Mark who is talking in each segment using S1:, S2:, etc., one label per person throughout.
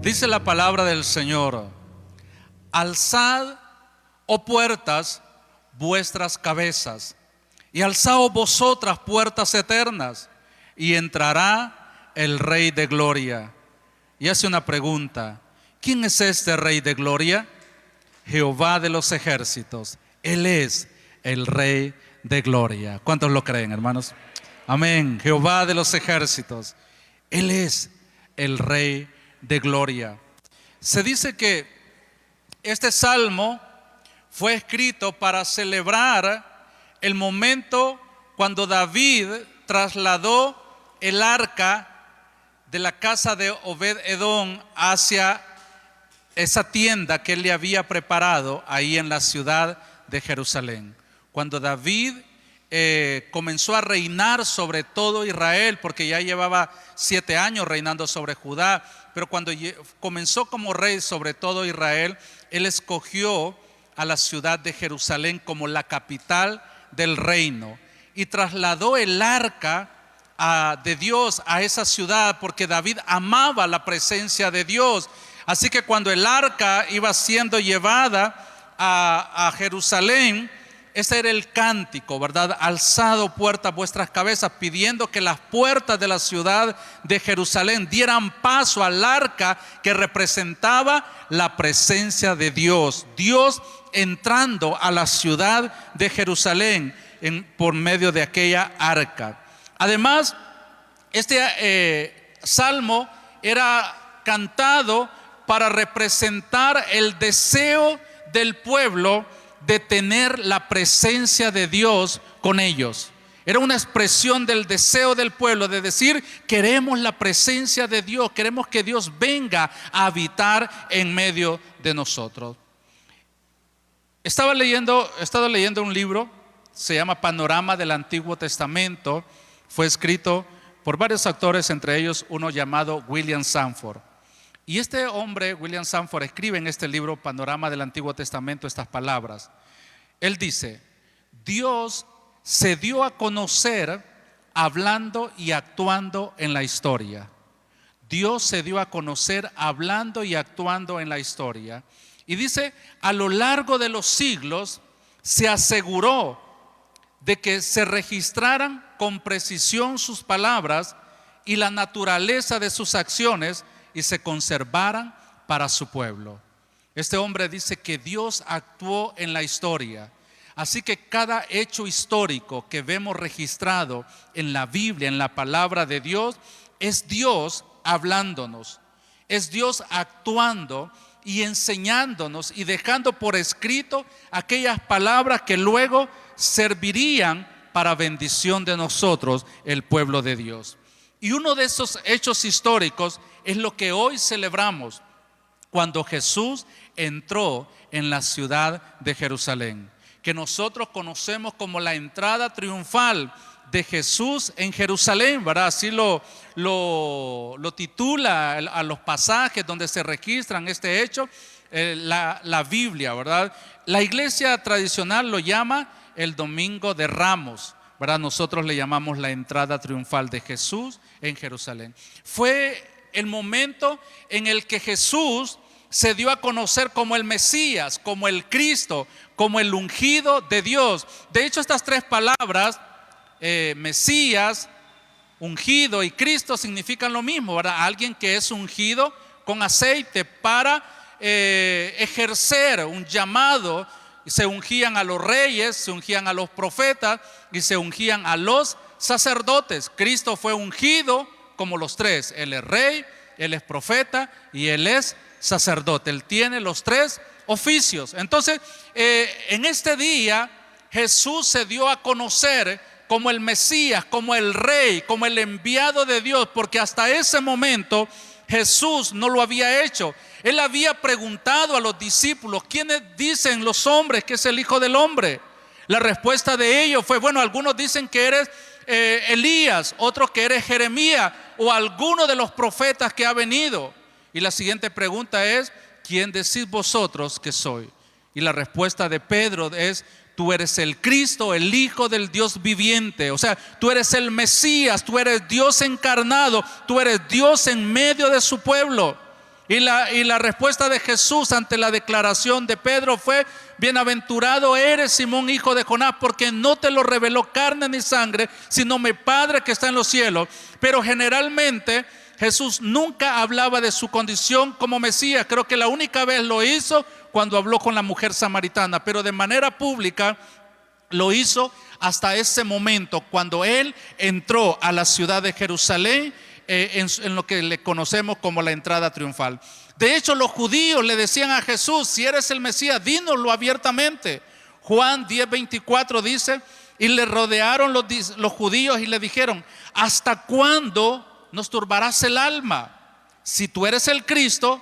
S1: Dice la palabra del Señor: alzad, oh puertas, vuestras cabezas, y alzaos vosotras, puertas eternas, y entrará el Rey de Gloria. Y hace una pregunta: ¿quién es este Rey de Gloria? Jehová de los ejércitos. Él es el Rey de Gloria. ¿Cuántos lo creen, hermanos? Amén. Jehová de los ejércitos. Él es el Rey de Gloria. Se dice que este salmo fue escrito para celebrar el momento cuando David trasladó el arca de la casa de Obed-Edom hacia esa tienda que él le había preparado ahí en la ciudad de Jerusalén. Cuando David comenzó a reinar sobre todo Israel, porque ya llevaba 7 años reinando sobre Judá, pero cuando comenzó como rey sobre todo Israel, él escogió a la ciudad de Jerusalén como la capital del reino y trasladó el arca de Dios a esa ciudad, porque David amaba la presencia de Dios. Así que cuando el arca iba siendo llevada a Jerusalén, ese era el cántico, ¿verdad? Alzado puertas vuestras cabezas, pidiendo que las puertas de la ciudad de Jerusalén dieran paso al arca que representaba la presencia de Dios. Dios entrando a la ciudad de Jerusalén por medio de aquella arca. Además, este salmo era cantado para representar el deseo del pueblo de tener la presencia de Dios con ellos. Era una expresión del deseo del pueblo de decir: queremos la presencia de Dios, queremos que Dios venga a habitar en medio de nosotros. He estado leyendo un libro, se llama Panorama del Antiguo Testamento. Fue escrito por varios autores, entre ellos uno llamado William Sanford. Y este hombre, William Sanford, escribe en este libro, Panorama del Antiguo Testamento, estas palabras. Él dice: Dios se dio a conocer hablando y actuando en la historia. Dios se dio a conocer hablando y actuando en la historia. Y dice: a lo largo de los siglos se aseguró de que se registraran con precisión sus palabras y la naturaleza de sus acciones, y se conservaran para su pueblo. Este hombre dice que Dios actuó en la historia. Así que cada hecho histórico que vemos registrado en la Biblia, en la palabra de Dios, es Dios hablándonos, es Dios actuando y enseñándonos y dejando por escrito aquellas palabras que luego servirían para bendición de nosotros, el pueblo de Dios. Y uno de esos hechos históricos es lo que hoy celebramos, cuando Jesús entró en la ciudad de Jerusalén, que nosotros conocemos como la entrada triunfal de Jesús en Jerusalén, ¿verdad? Así lo titula a los pasajes donde se registran este hecho la Biblia, ¿verdad? La iglesia tradicional lo llama el Domingo de Ramos, ¿verdad? Nosotros le llamamos la entrada triunfal de Jesús en Jerusalén. Fue el momento en el que Jesús se dio a conocer como el Mesías, como el Cristo, como el ungido de Dios. De hecho, estas tres palabras, Mesías, ungido y Cristo, significan lo mismo, ¿verdad? Alguien que es ungido con aceite para ejercer un llamado. Se ungían a los reyes, se ungían a los profetas y se ungían a los sacerdotes. Cristo fue ungido como los tres. Él es rey, Él es profeta y Él es sacerdote. Él tiene los tres oficios. Entonces, en este día Jesús se dio a conocer como el Mesías, como el Rey, como el enviado de Dios, porque hasta ese momento Jesús no lo había hecho. Él había preguntado a los discípulos: ¿quiénes dicen los hombres que es el Hijo del Hombre? La respuesta de ellos fue: bueno, algunos dicen que eres Elías, otros que eres Jeremías o alguno de los profetas que ha venido. Y la siguiente pregunta es: ¿quién decís vosotros que soy? Y la respuesta de Pedro es: tú eres el Cristo, el Hijo del Dios viviente. O sea, tú eres el Mesías, tú eres Dios encarnado, tú eres Dios en medio de su pueblo. Y la respuesta de Jesús ante la declaración de Pedro fue: bienaventurado eres, Simón, hijo de Jonás, porque no te lo reveló carne ni sangre, sino mi Padre que está en los cielos. Pero generalmente Jesús nunca hablaba de su condición como Mesías. Creo que la única vez lo hizo cuando habló con la mujer samaritana, pero de manera pública lo hizo hasta ese momento, cuando él entró a la ciudad de Jerusalén, en lo que le conocemos como la entrada triunfal. De hecho, los judíos le decían a Jesús: si eres el Mesías, dínoslo abiertamente. Juan 10:24 dice: y le rodearon los judíos y le dijeron: ¿hasta cuándo nos turbarás el alma? Si tú eres el Cristo,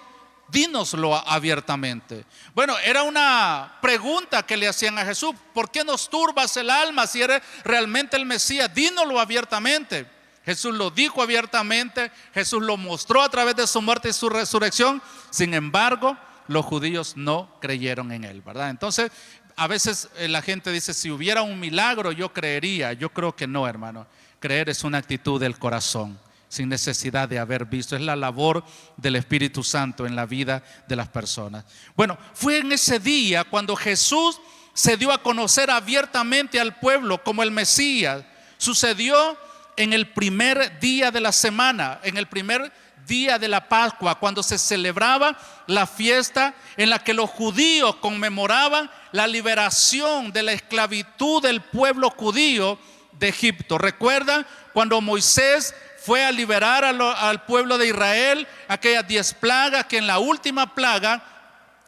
S1: dínoslo abiertamente. Bueno, era una pregunta que le hacían a Jesús: ¿por qué nos turbas el alma? Si eres realmente el Mesías, dínoslo abiertamente. Jesús lo dijo abiertamente, Jesús lo mostró a través de su muerte y su resurrección. Sin embargo, los judíos no creyeron en él, ¿verdad? Entonces, a veces la gente dice: si hubiera un milagro yo creería. Yo creo que no, hermano. Creer es una actitud del corazón, sin necesidad de haber visto. Es la labor del Espíritu Santo en la vida de las personas. Bueno, fue en ese día cuando Jesús se dio a conocer abiertamente al pueblo como el Mesías. Sucedió en el primer día de la semana, en el primer día de la Pascua, cuando se celebraba la fiesta en la que los judíos conmemoraban la liberación de la esclavitud del pueblo judío de Egipto. ¿Recuerdan cuando Moisés fue a liberar al pueblo de Israel, aquellas 10 plagas, que en la última plaga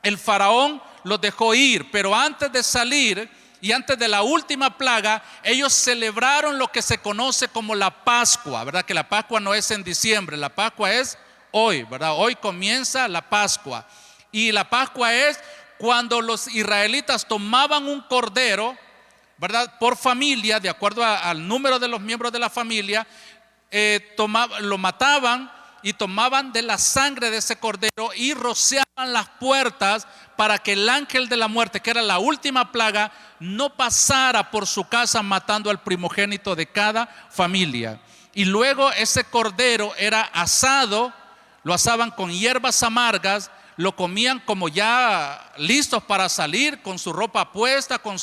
S1: el faraón los dejó ir? Pero antes de salir y antes de la última plaga, ellos celebraron lo que se conoce como la Pascua, ¿verdad? Que la Pascua no es en diciembre, la Pascua es hoy, ¿verdad? Hoy comienza la Pascua. Y la Pascua es cuando los israelitas tomaban un cordero, ¿verdad? Por familia, de acuerdo al número de los miembros de la familia, lo mataban y tomaban de la sangre de ese cordero y rociaban las puertas para que el ángel de la muerte, que era la última plaga, no pasara por su casa matando al primogénito de cada familia. Y luego ese cordero era asado, lo asaban con hierbas amargas, lo comían como ya listos para salir, con su ropa puesta, con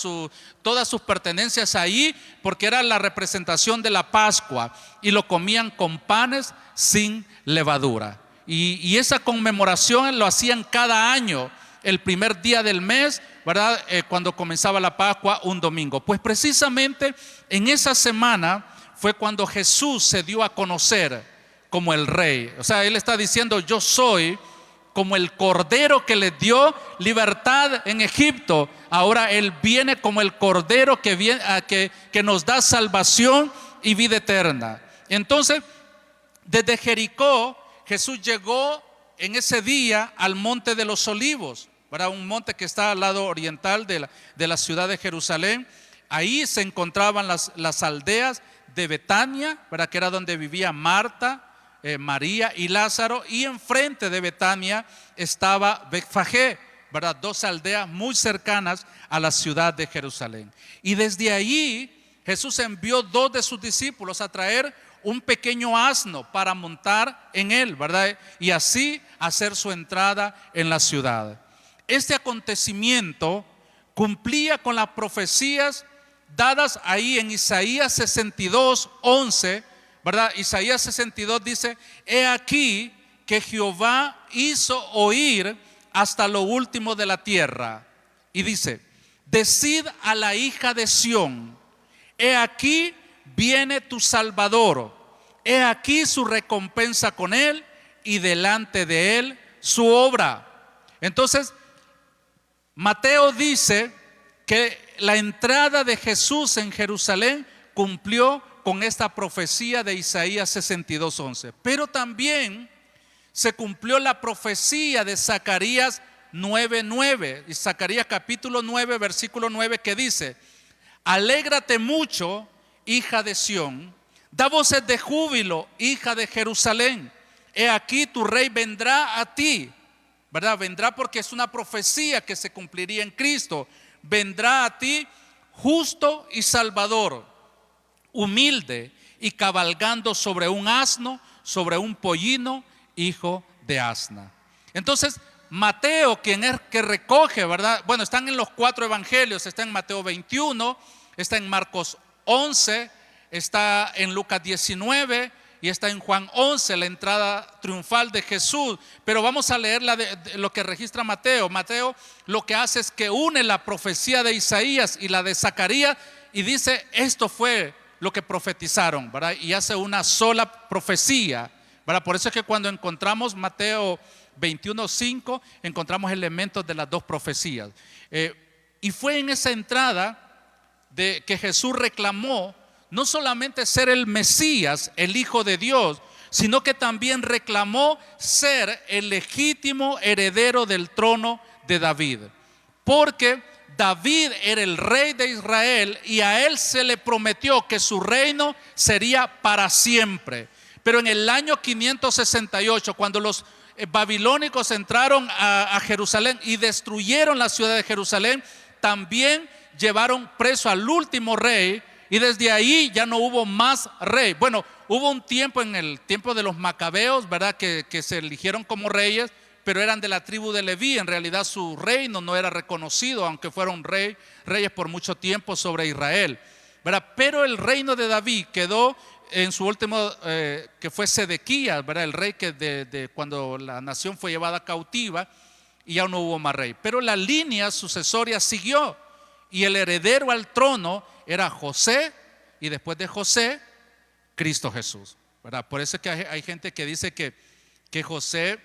S1: todas sus pertenencias ahí, porque era la representación de la Pascua, y lo comían con panes sin levadura. Y esa conmemoración lo hacían cada año, el primer día del mes, ¿verdad? Cuando comenzaba la Pascua, un domingo. Pues precisamente en esa semana fue cuando Jesús se dio a conocer como el Rey. O sea, Él está diciendo: yo soy como el Cordero que les dio libertad en Egipto. Ahora Él viene como el Cordero que nos da salvación y vida eterna. Entonces, desde Jericó, Jesús llegó en ese día al monte de los Olivos, ¿verdad? Un monte que está al lado oriental de la ciudad de Jerusalén. Ahí se encontraban las aldeas de Betania, ¿verdad? Que era donde vivía Marta, María y Lázaro. Y enfrente de Betania estaba Betfagé, ¿verdad? 2 aldeas muy cercanas a la ciudad de Jerusalén. Y desde allí Jesús envió 2 de sus discípulos a traer un pequeño asno para montar en él, ¿verdad? Y así hacer su entrada en la ciudad. Este acontecimiento cumplía con las profecías dadas ahí en Isaías 62:11, ¿verdad? Isaías 62 dice: he aquí que Jehová hizo oír hasta lo último de la tierra. Y dice: decid a la hija de Sión, he aquí viene tu Salvador, he aquí su recompensa con él y delante de él su obra. Entonces, Mateo dice que la entrada de Jesús en Jerusalén cumplió con esta profecía de Isaías 62:11. Pero también se cumplió la profecía de Zacarías 9:9. Y Zacarías capítulo 9, versículo 9, que dice: alégrate mucho, hija de Sión, da voces de júbilo, hija de Jerusalén. He aquí tu rey vendrá a ti, ¿verdad? Vendrá porque es una profecía que se cumpliría en Cristo. Vendrá a ti justo y salvador, humilde y cabalgando sobre un asno, sobre un pollino, hijo de asna. Entonces, Mateo, quien es que recoge, ¿verdad? Bueno, están en los 4 evangelios, está en Mateo 21, está en Marcos 11, está en Lucas 19 y está en Juan 11, la entrada triunfal de Jesús. Pero vamos a leer lo que registra Mateo. Mateo lo que hace es que une la profecía de Isaías y la de Zacarías y dice, esto fue lo que profetizaron, ¿verdad? Y hace una sola profecía, ¿verdad? Por eso es que cuando encontramos Mateo 21:5 encontramos elementos de las 2 profecías. Y fue en esa entrada de que Jesús reclamó no solamente ser el Mesías, el Hijo de Dios, sino que también reclamó ser el legítimo heredero del trono de David. Porque David era el rey de Israel y a él se le prometió que su reino sería para siempre. Pero en el año 568, cuando los babilónicos entraron a Jerusalén y destruyeron la ciudad de Jerusalén, también llevaron preso al último rey y desde ahí ya no hubo más rey. Bueno, hubo un tiempo en el tiempo de los macabeos, ¿verdad? Que se eligieron como reyes, pero eran de la tribu de Leví. En realidad su reino no era reconocido, aunque fueron reyes por mucho tiempo sobre Israel, ¿verdad? Pero el reino de David quedó en su último, que fue Sedequías, ¿verdad? El rey que de cuando la nación fue llevada cautiva y ya no hubo más rey. Pero la línea sucesoria siguió y el heredero al trono era José y después de José, Cristo Jesús, ¿verdad? Por eso es que hay gente que dice que José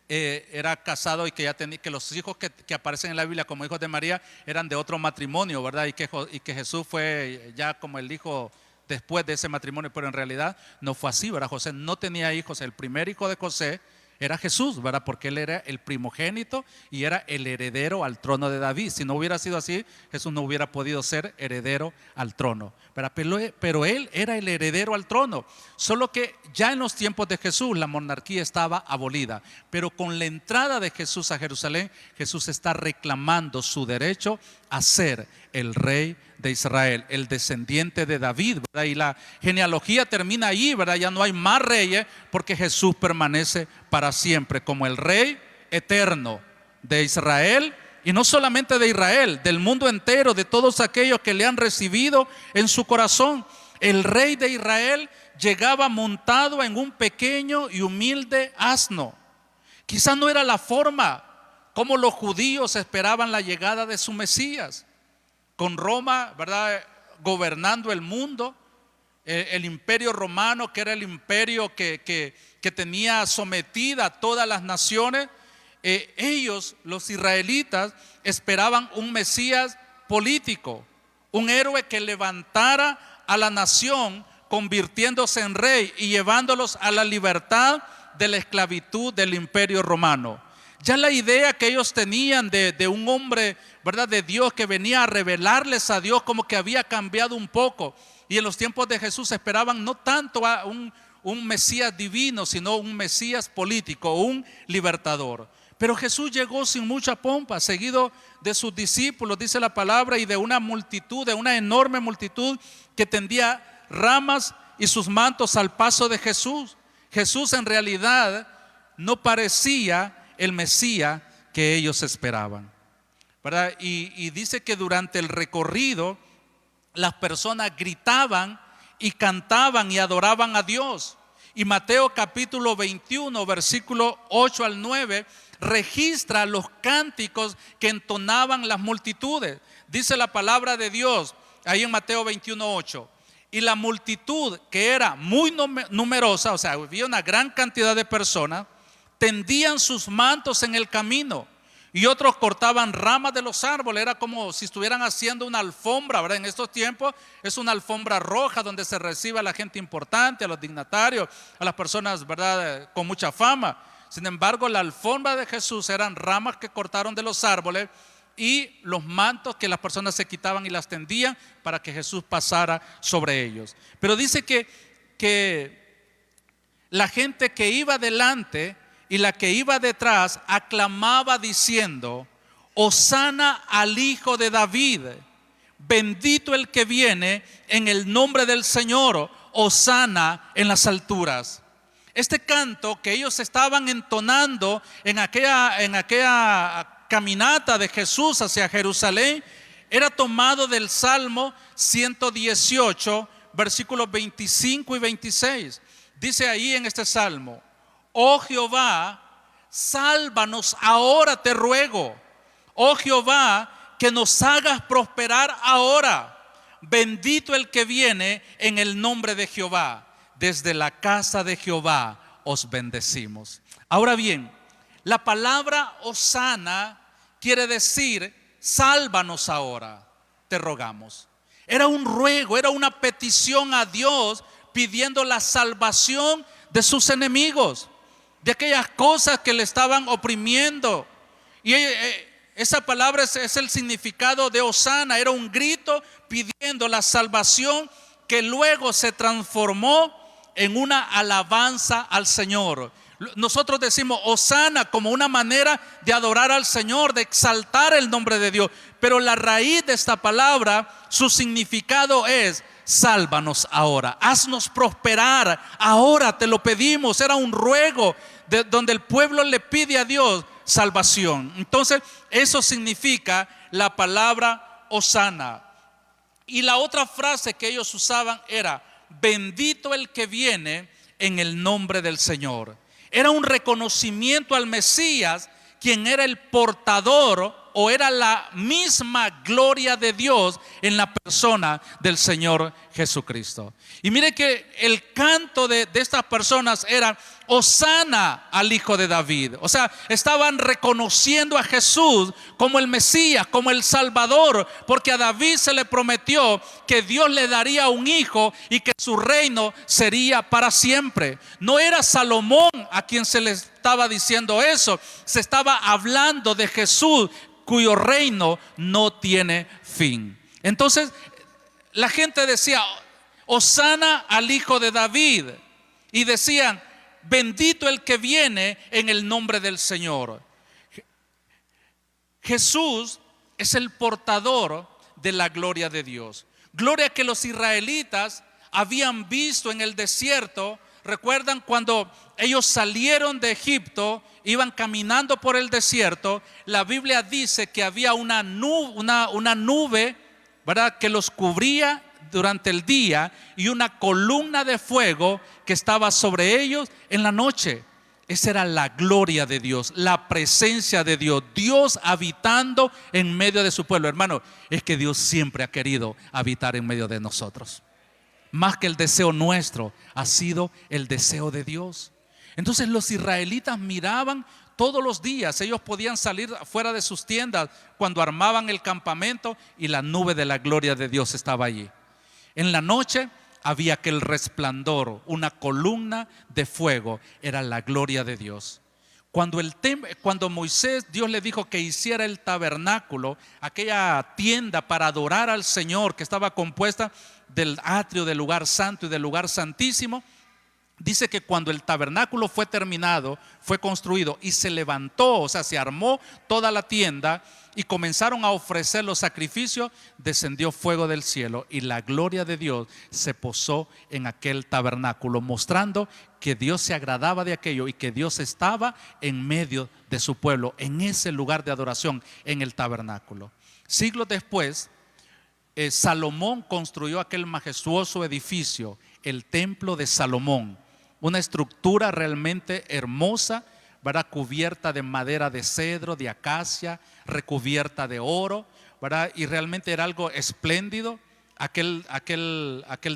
S1: era casado y que ya tenía, que los hijos que aparecen en la Biblia como hijos de María eran de otro matrimonio, ¿verdad? Y que Jesús fue ya como el hijo después de ese matrimonio, pero en realidad no fue así, ¿verdad? José no tenía hijos. El primer hijo de José era Jesús, ¿verdad? Porque él era el primogénito y era el heredero al trono de David. Si no hubiera sido así, Jesús no hubiera podido ser heredero al trono, ¿verdad? Pero él era el heredero al trono. Solo que ya en los tiempos de Jesús la monarquía estaba abolida, pero con la entrada de Jesús a Jerusalén, Jesús está reclamando su derecho a ser el rey de Israel, el descendiente de David, ¿verdad? Y la genealogía termina ahí, ¿verdad? Ya no hay más reyes porque Jesús permanece para siempre como el rey eterno de Israel, y no solamente de Israel, del mundo entero, de todos aquellos que le han recibido en su corazón. El rey de Israel llegaba montado en un pequeño y humilde asno. Quizás no era la forma como los judíos esperaban la llegada de su Mesías, con Roma, ¿verdad?, gobernando el mundo, el imperio romano, que era el imperio que tenía sometida a todas las naciones. Ellos, los israelitas, esperaban un Mesías político, un héroe que levantara a la nación convirtiéndose en rey y llevándolos a la libertad de la esclavitud del imperio romano. Ya la idea que ellos tenían de un hombre, ¿verdad?, de Dios que venía a revelarles a Dios, como que había cambiado un poco. Y en los tiempos de Jesús esperaban no tanto a un Mesías divino, sino un Mesías político, un libertador. Pero Jesús llegó sin mucha pompa, seguido de sus discípulos, dice la palabra, y de una multitud, de una enorme multitud que tendía ramas y sus mantos al paso de Jesús. Jesús en realidad no parecía el Mesías que ellos esperaban, ¿verdad? Y dice que durante el recorrido las personas gritaban y cantaban y adoraban a Dios. Y Mateo capítulo 21, versículo 8 al 9, registra los cánticos que entonaban las multitudes. Dice la palabra de Dios ahí en Mateo 21, 8. Y la multitud, que era muy numerosa, o sea, había una gran cantidad de personas, tendían sus mantos en el camino y otros cortaban ramas de los árboles. Era como si estuvieran haciendo una alfombra, ¿verdad? En estos tiempos es una alfombra roja donde se recibe a la gente importante, a los dignatarios, a las personas, ¿verdad?, con mucha fama. Sin embargo, la alfombra de Jesús eran ramas que cortaron de los árboles y los mantos que las personas se quitaban y las tendían para que Jesús pasara sobre ellos. Pero dice que la gente que iba delante y la que iba detrás aclamaba diciendo: Hosana al Hijo de David, bendito el que viene en el nombre del Señor, Hosana en las alturas. Este canto que ellos estaban entonando en aquella caminata de Jesús hacia Jerusalén era tomado del Salmo 118, versículos 25 y 26. Dice ahí en este salmo: oh Jehová, sálvanos ahora, te ruego. Oh Jehová, que nos hagas prosperar ahora. Bendito el que viene en el nombre de Jehová. Desde la casa de Jehová os bendecimos. Ahora bien, la palabra hosana quiere decir sálvanos ahora, te rogamos. Era un ruego, era una petición a Dios pidiendo la salvación de sus enemigos, de aquellas cosas que le estaban oprimiendo. Y esa palabra es el significado de hosana. Era un grito pidiendo la salvación que luego se transformó en una alabanza al Señor. Nosotros decimos hosana como una manera de adorar al Señor, de exaltar el nombre de Dios. Pero la raíz de esta palabra, su significado es: sálvanos ahora, haznos prosperar ahora, te lo pedimos. Era un ruego donde el pueblo le pide a Dios salvación. Entonces eso significa la palabra hosana. Y la otra frase que ellos usaban era: bendito el que viene en el nombre del Señor. Era un reconocimiento al Mesías, quien era el portador o era la misma gloria de Dios en la persona del Señor Jesucristo. Y mire que el canto de estas personas era: hosana al Hijo de David. O sea, estaban reconociendo a Jesús como el Mesías, como el Salvador, porque a David se le prometió que Dios le daría un hijo y que su reino sería para siempre. No era Salomón a quien se le estaba diciendo eso, se estaba hablando de Jesús, cuyo reino no tiene fin. Entonces la gente decía: hosana al Hijo de David, y decían: bendito el que viene en el nombre del Señor. Jesús es el portador de la gloria de Dios. Gloria que los israelitas habían visto en el desierto. ¿Recuerdan cuando ellos salieron de Egipto, iban caminando por el desierto? La Biblia dice que había una nube, ¿verdad?, que los cubría durante el día, y una columna de fuego que estaba sobre ellos en la noche. Esa era la gloria de Dios, la presencia de Dios, Dios habitando en medio de su pueblo. Hermano, es que Dios siempre ha querido habitar en medio de nosotros. Más que el deseo nuestro, ha sido el deseo de Dios. Entonces los israelitas miraban todos los días. Ellos podían salir fuera de sus tiendas cuando armaban el campamento y la nube de la gloria de Dios estaba allí. En la noche había aquel resplandor, una columna de fuego, era la gloria de Dios. Cuando Moisés, Dios le dijo que hiciera el tabernáculo, aquella tienda para adorar al Señor que estaba compuesta del atrio, del lugar santo y del lugar santísimo, dice que cuando el tabernáculo fue terminado, fue construido y se levantó, o sea, se armó toda la tienda y comenzaron a ofrecer los sacrificios, descendió fuego del cielo y la gloria de Dios se posó en aquel tabernáculo, mostrando que Dios se agradaba de aquello y que Dios estaba en medio de su pueblo, en ese lugar de adoración, en el tabernáculo. Siglos después, Salomón construyó aquel majestuoso edificio, el templo de Salomón, una estructura realmente hermosa, ¿verdad?, cubierta de madera de cedro, de acacia, recubierta de oro, ¿verdad?, y realmente era algo espléndido aquel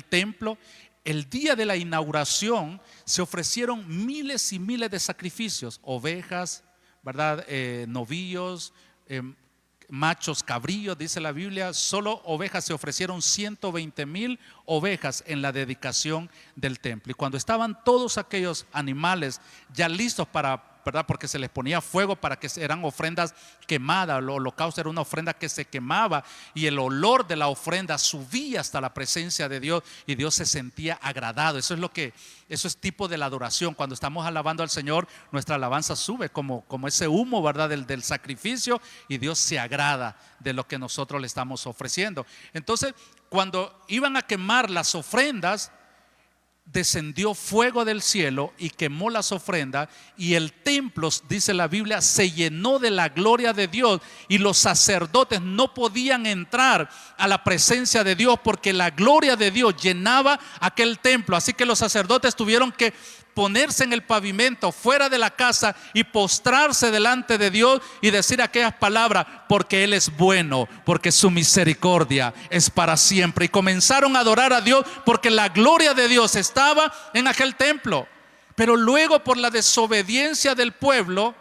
S1: templo. El día de la inauguración se ofrecieron miles y miles de sacrificios, ovejas, ¿verdad?, novillos, machos cabríos, dice la Biblia. Solo ovejas se ofrecieron 120,000 ovejas en la dedicación del templo. Y cuando estaban todos aquellos animales ya listos ¿verdad?, porque se les ponía fuego para que eran ofrendas quemadas, el holocausto era una ofrenda que se quemaba y el olor de la ofrenda subía hasta la presencia de Dios y Dios se sentía agradado. Eso es tipo de la adoración. Cuando estamos alabando al Señor, nuestra alabanza sube como ese humo, ¿verdad?, del sacrificio, y Dios se agrada de lo que nosotros le estamos ofreciendo. Entonces, cuando iban a quemar las ofrendas, descendió fuego del cielo y quemó las ofrendas, y el templo, dice la Biblia, se llenó de la gloria de Dios, y los sacerdotes no podían entrar a la presencia de Dios porque la gloria de Dios llenaba aquel templo. Así que los sacerdotes tuvieron que ponerse en el pavimento fuera de la casa y postrarse delante de Dios y decir aquellas palabras: porque Él es bueno, porque su misericordia es para siempre. Y comenzaron a adorar a Dios porque la gloria de Dios estaba en aquel templo. Pero luego, por la desobediencia del pueblo,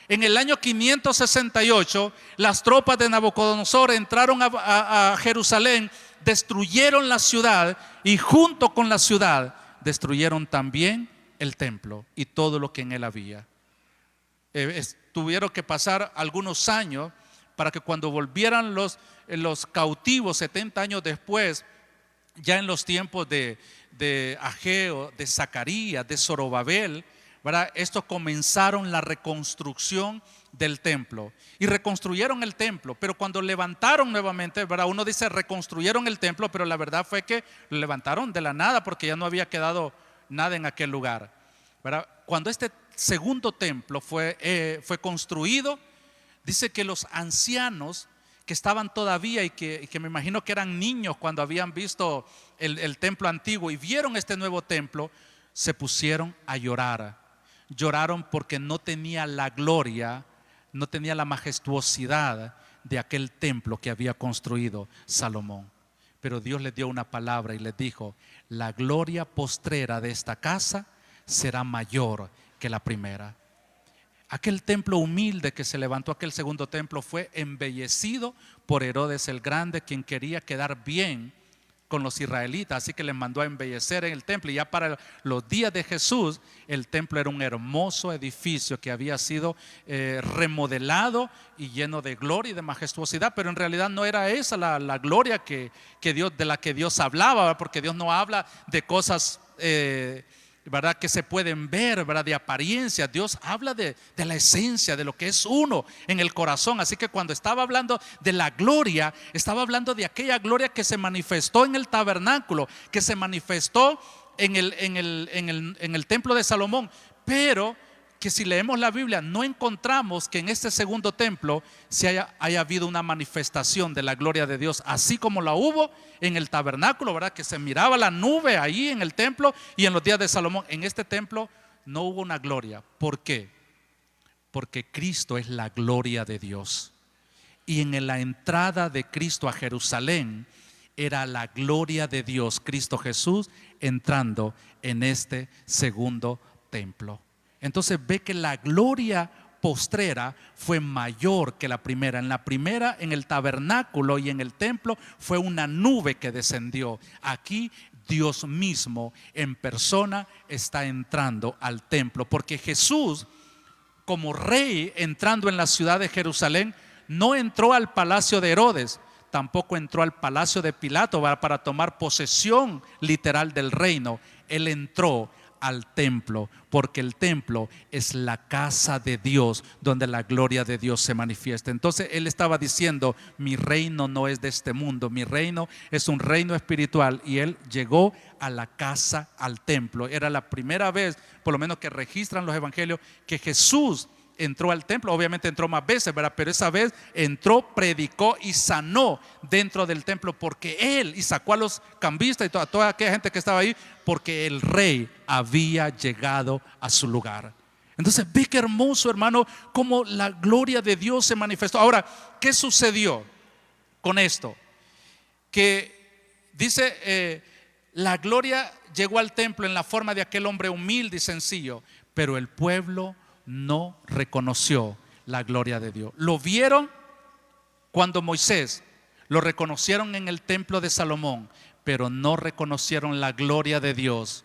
S1: en el año 568, las tropas de Nabucodonosor entraron a Jerusalén, destruyeron la ciudad, y junto con la ciudad destruyeron también el templo y todo lo que en él había. Tuvieron que pasar algunos años para que cuando volvieran los cautivos 70 años después, ya en los tiempos de Ageo, de Zacarías, de Zorobabel, ¿verdad? Estos comenzaron la reconstrucción del templo y reconstruyeron el templo. Pero cuando levantaron nuevamente, ¿verdad? Uno dice reconstruyeron el templo, pero la verdad fue que lo levantaron de la nada porque ya no había quedado nada en aquel lugar, ¿verdad? Cuando este segundo templo fue construido, dice que los ancianos que estaban todavía y que me imagino que eran niños cuando habían visto el templo antiguo y vieron este nuevo templo, se pusieron a llorar. Lloraron porque no tenía la gloria, no tenía la majestuosidad de aquel templo que había construido Salomón. Pero Dios les dio una palabra y les dijo: la gloria postrera de esta casa será mayor que la primera. Aquel templo humilde que se levantó, aquel segundo templo, fue embellecido por Herodes el Grande, quien quería quedar bien con los israelitas, así que les mandó a embellecer en el templo. Y ya para los días de Jesús, el templo era un hermoso edificio que había sido remodelado y lleno de gloria y de majestuosidad. Pero en realidad no era esa la gloria de la que Dios hablaba, ¿verdad? Porque Dios no habla de cosas ¿verdad? Que se pueden ver, ¿verdad? De apariencia. Dios habla de la esencia, de lo que es uno en el corazón. Así que cuando estaba hablando de la gloria, estaba hablando de aquella gloria que se manifestó en el tabernáculo, que se manifestó en el templo de Salomón. Pero que si leemos la Biblia no encontramos que en este segundo templo haya habido una manifestación de la gloria de Dios, así como la hubo en el tabernáculo, ¿verdad? Que se miraba la nube ahí en el templo y en los días de Salomón. En este templo no hubo una gloria. ¿Por qué? Porque Cristo es la gloria de Dios. Y en la entrada de Cristo a Jerusalén era la gloria de Dios, Cristo Jesús, entrando en este segundo templo. Entonces ve que la gloria postrera fue mayor que la primera. En la primera, en el tabernáculo y en el templo, fue una nube que descendió. Aquí Dios mismo en persona está entrando al templo, porque Jesús, como rey entrando en la ciudad de Jerusalén, no entró al palacio de Herodes, tampoco entró al palacio de Pilato para tomar posesión literal del reino. Él entró al templo, porque el templo es la casa de Dios, donde la gloria de Dios se manifiesta. Entonces él estaba diciendo: mi reino no es de este mundo, mi reino es un reino espiritual. Y él llegó a la casa, al templo. Era la primera vez, por lo menos que registran los evangelios, que Jesús entró al templo. Obviamente entró más veces, ¿verdad? Pero esa vez entró, predicó y sanó dentro del templo, porque él, y sacó a los cambistas y toda aquella gente que estaba ahí, porque el rey había llegado a su lugar. Entonces ve qué hermoso, hermano, cómo la gloria de Dios se manifestó. Ahora, ¿qué sucedió con esto? Que dice, la gloria llegó al templo en la forma de aquel hombre humilde y sencillo, pero el pueblo no reconoció la gloria de Dios. Lo vieron cuando Moisés, lo reconocieron en el templo de Salomón, pero no reconocieron la gloria de Dios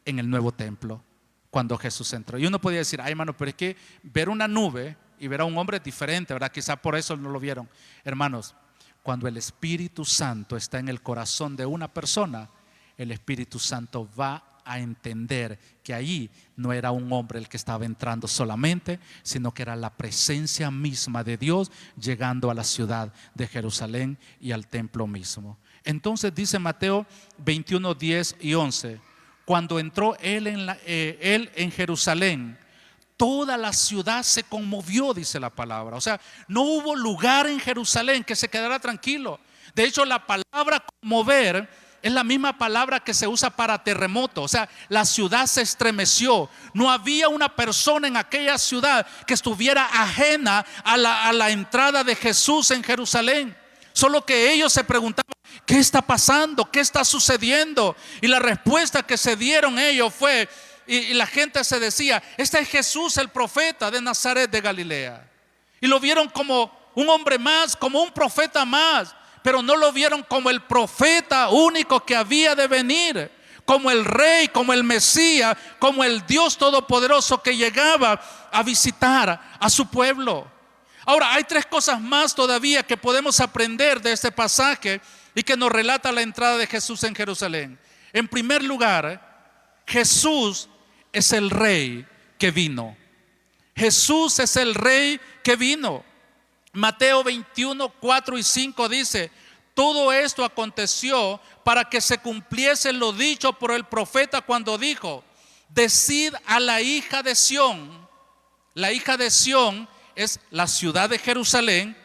S1: en el nuevo templo cuando Jesús entró. Y uno podía decir: ay, hermano, pero es que ver una nube y ver a un hombre diferente, ¿verdad? Quizá por eso no lo vieron. Hermanos, cuando el Espíritu Santo está en el corazón de una persona, el Espíritu Santo va a entender que allí no era un hombre el que estaba entrando solamente, sino que era la presencia misma de Dios llegando a la ciudad de Jerusalén y al templo mismo. Entonces dice Mateo 21, 10 y 11: cuando entró él en Jerusalén, toda la ciudad se conmovió, dice la palabra. O sea, no hubo lugar en Jerusalén que se quedara tranquilo. De hecho, la palabra conmover es la misma palabra que se usa para terremoto. O sea, la ciudad se estremeció. No había una persona en aquella ciudad que estuviera ajena a la entrada de Jesús en Jerusalén. Solo que ellos se preguntaban: ¿qué está pasando? ¿Qué está sucediendo? Y la respuesta que se dieron ellos fue, y la gente se decía: este es Jesús, el profeta de Nazaret de Galilea. Y lo vieron como un hombre más, como un profeta más, pero no lo vieron como el profeta único que había de venir, como el rey, como el Mesías, como el Dios todopoderoso que llegaba a visitar a su pueblo. Ahora, hay tres cosas más todavía que podemos aprender de este pasaje y que nos relata la entrada de Jesús en Jerusalén. En primer lugar, Jesús es el rey que vino. Jesús es el rey que vino. Mateo 21, 4 y 5 dice: todo esto aconteció para que se cumpliese lo dicho por el profeta cuando dijo: decid a la hija de Sión. La hija de Sión es la ciudad de Jerusalén: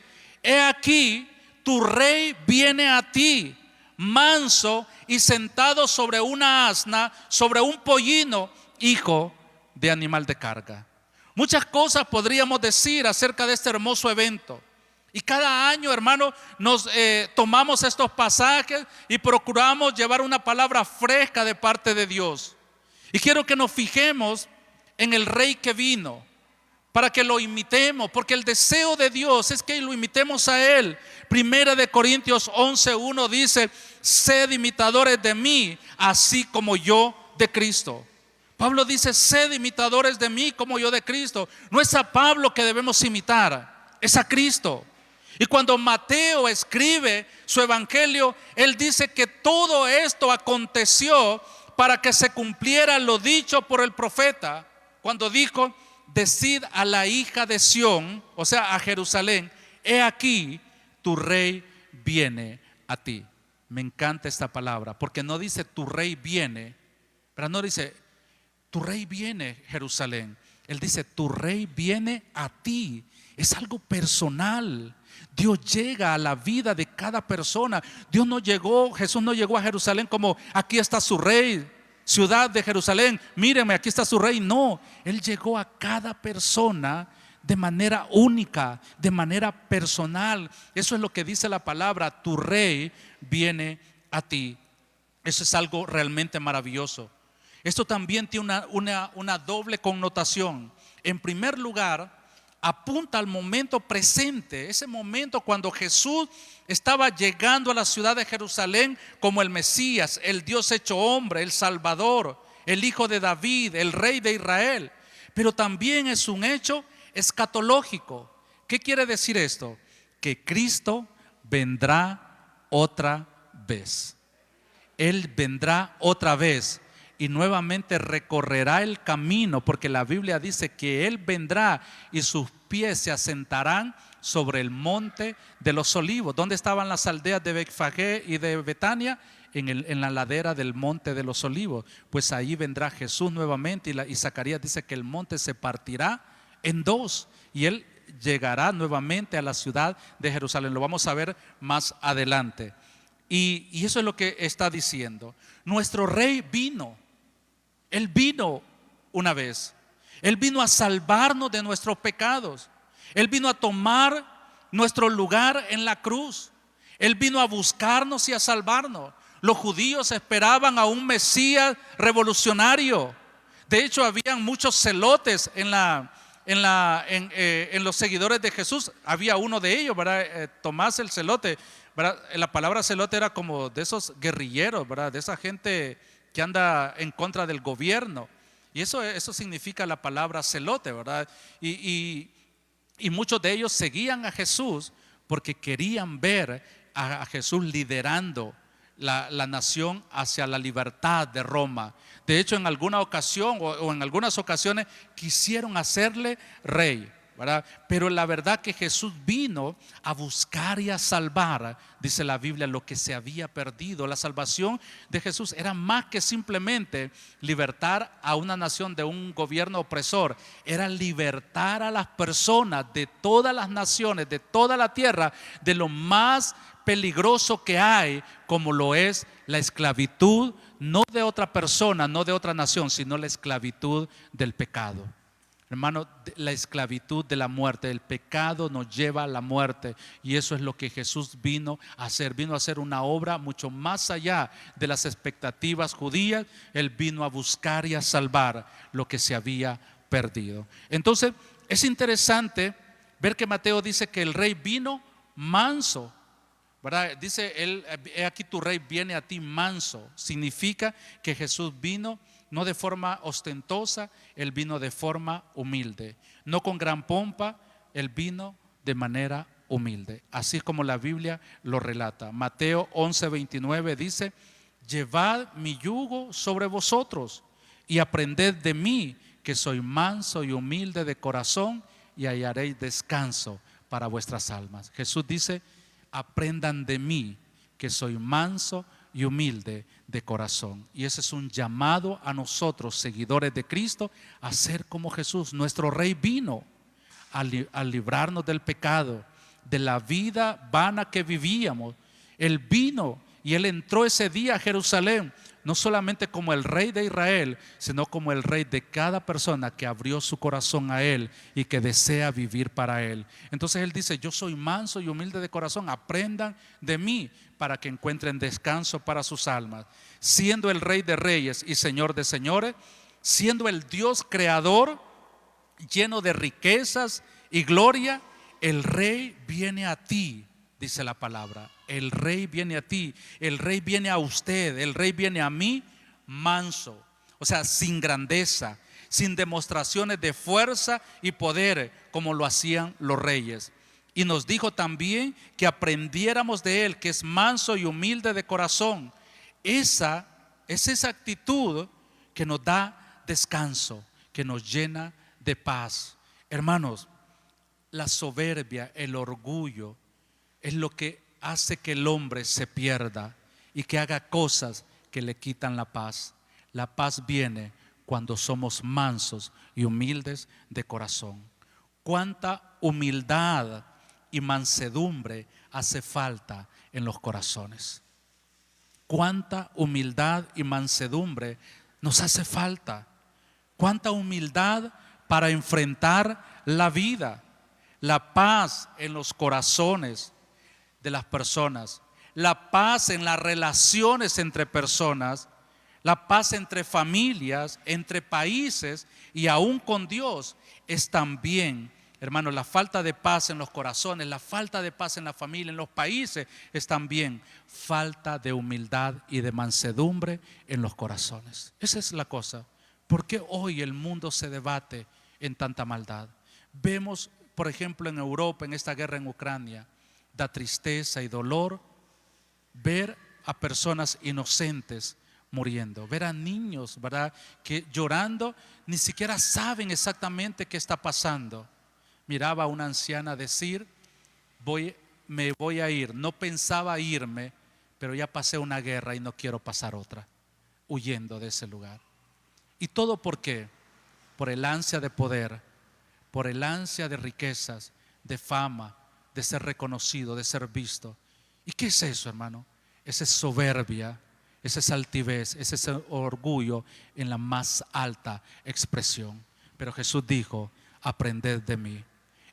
S1: he aquí tu rey viene a ti, manso y sentado sobre una asna, sobre un pollino, hijo de animal de carga. Muchas cosas podríamos decir acerca de este hermoso evento. Y cada año, hermano, nos tomamos estos pasajes y procuramos llevar una palabra fresca de parte de Dios. Y quiero que nos fijemos en el rey que vino, para que lo imitemos, porque el deseo de Dios es que lo imitemos a Él. Primera de Corintios 11:1 dice: sed imitadores de mí, así como yo de Cristo. Pablo dice: sed imitadores de mí como yo de Cristo. No es a Pablo que debemos imitar, es a Cristo. Y cuando Mateo escribe su evangelio, él dice que todo esto aconteció para que se cumpliera lo dicho por el profeta, cuando dijo: decid a la hija de Sión, o sea, a Jerusalén: he aquí tu rey viene a ti. Me encanta esta palabra, porque no dice tu rey viene, pero no dice tu rey viene, Jerusalén. Él dice tu rey viene a ti. Es algo personal. Dios llega a la vida de cada persona. Jesús no llegó a Jerusalén como: aquí está su rey, ciudad de Jerusalén, mírenme, aquí está su rey. No, Él llegó a cada persona de manera única, de manera personal. Eso es lo que dice la palabra: tu rey viene a ti. Eso es algo realmente maravilloso. Esto también tiene una doble connotación. En primer lugar, apunta al momento presente, ese momento cuando Jesús estaba llegando a la ciudad de Jerusalén como el Mesías, el Dios hecho hombre, el Salvador, el Hijo de David, el Rey de Israel. Pero también es un hecho escatológico. ¿Qué quiere decir esto? Que Cristo vendrá otra vez. Él vendrá otra vez y nuevamente recorrerá el camino, porque la Biblia dice que Él vendrá y sus pies se asentarán sobre el monte de los olivos. ¿Dónde estaban las aldeas de Betfagé y de Betania? En la ladera del monte de los olivos. Pues ahí vendrá Jesús nuevamente, y Zacarías dice que el monte se partirá en dos y Él llegará nuevamente a la ciudad de Jerusalén. Lo vamos a ver más adelante. Y eso es lo que está diciendo. Nuestro rey vino. Él vino una vez. Él vino a salvarnos de nuestros pecados. Él vino a tomar nuestro lugar en la cruz. Él vino a buscarnos y a salvarnos. Los judíos esperaban a un Mesías revolucionario. De hecho, habían muchos celotes en los seguidores de Jesús. Había uno de ellos, ¿verdad? Tomás el celote, ¿verdad? La palabra celote era como de esos guerrilleros, ¿verdad? De esa gente que anda en contra del gobierno. Y eso significa la palabra celote, ¿verdad? Y muchos de ellos seguían a Jesús porque querían ver a Jesús liderando la nación hacia la libertad de Roma. De hecho, en alguna ocasión o en algunas ocasiones quisieron hacerle rey, ¿verdad? Pero la verdad que Jesús vino a buscar y a salvar, dice la Biblia, lo que se había perdido. La salvación de Jesús era más que simplemente libertar a una nación de un gobierno opresor, era libertar a las personas de todas las naciones, de toda la tierra, de lo más peligroso que hay, como lo es la esclavitud, no de otra persona, no de otra nación, sino la esclavitud del pecado. Hermano, la esclavitud de la muerte, el pecado nos lleva a la muerte, y eso es lo que Jesús vino a hacer. Vino a hacer una obra mucho más allá de las expectativas judías. Él vino a buscar y a salvar lo que se había perdido. Entonces, es interesante ver que Mateo dice que el rey vino manso, ¿verdad? Dice él, he aquí tu rey viene a ti manso. Significa que Jesús vino no de forma ostentosa, Él vino de forma humilde. No con gran pompa, Él vino de manera humilde. Así es como la Biblia lo relata. Mateo 11:29 dice: llevad mi yugo sobre vosotros y aprended de mí, que soy manso y humilde de corazón, y hallaréis descanso para vuestras almas. Jesús dice: aprendan de mí, que soy manso y humilde de corazón. Y ese es un llamado a nosotros, seguidores de Cristo, a ser como Jesús. Nuestro Rey vino a librarnos del pecado, de la vida vana que vivíamos. Él vino y Él entró ese día a Jerusalén, no solamente como el Rey de Israel, sino como el Rey de cada persona que abrió su corazón a Él y que desea vivir para Él. Entonces Él dice: yo soy manso y humilde de corazón, aprendan de mí para que encuentren descanso para sus almas. Siendo el Rey de reyes y Señor de señores, siendo el Dios creador, lleno de riquezas y gloria, el Rey viene a ti, dice la palabra. El Rey viene a ti, el Rey viene a usted, el Rey viene a mí manso, o sea, sin grandeza, sin demostraciones de fuerza y poder como lo hacían los reyes. Y nos dijo también que aprendiéramos de Él, que es manso y humilde de corazón. Esa es esa actitud que nos da descanso, que nos llena de paz. Hermanos, la soberbia, el orgullo es lo que hace que el hombre se pierda y que haga cosas que le quitan la paz. La paz viene cuando somos mansos y humildes de corazón. Cuánta humildad y mansedumbre hace falta en los corazones. Cuánta humildad y mansedumbre nos hace falta. Cuánta humildad para enfrentar la vida. La paz en los corazones de las personas, la paz en las relaciones entre personas, la paz entre familias, entre países y aún con Dios, es también, hermanos, la falta de paz en los corazones, la falta de paz en la familia, en los países, es también falta de humildad y de mansedumbre en los corazones. Esa es la cosa. ¿Por qué hoy el mundo se debate en tanta maldad? Vemos, por ejemplo, en Europa, en esta guerra en Ucrania, da tristeza y dolor ver a personas inocentes muriendo, ver a niños, ¿verdad?, que llorando ni siquiera saben exactamente qué está pasando. Miraba a una anciana decir: me voy a ir, no pensaba irme, pero ya pasé una guerra y no quiero pasar otra, huyendo de ese lugar. ¿Y todo por qué? Por el ansia de poder, por el ansia de riquezas, de fama, de ser reconocido, de ser visto. ¿Y qué es eso, hermano? Esa es soberbia, esa es altivez, ese es orgullo en la más alta expresión. Pero Jesús dijo: aprended de mí.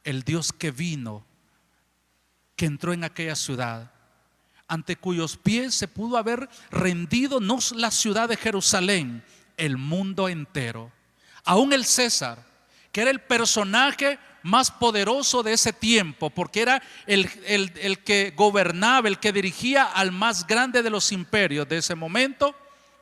S1: El Dios que vino, que entró en aquella ciudad, ante cuyos pies se pudo haber rendido no la ciudad de Jerusalén, el mundo entero. Aún el César, que era el personaje más poderoso de ese tiempo, porque era el que gobernaba, el que dirigía al más grande de los imperios de ese momento,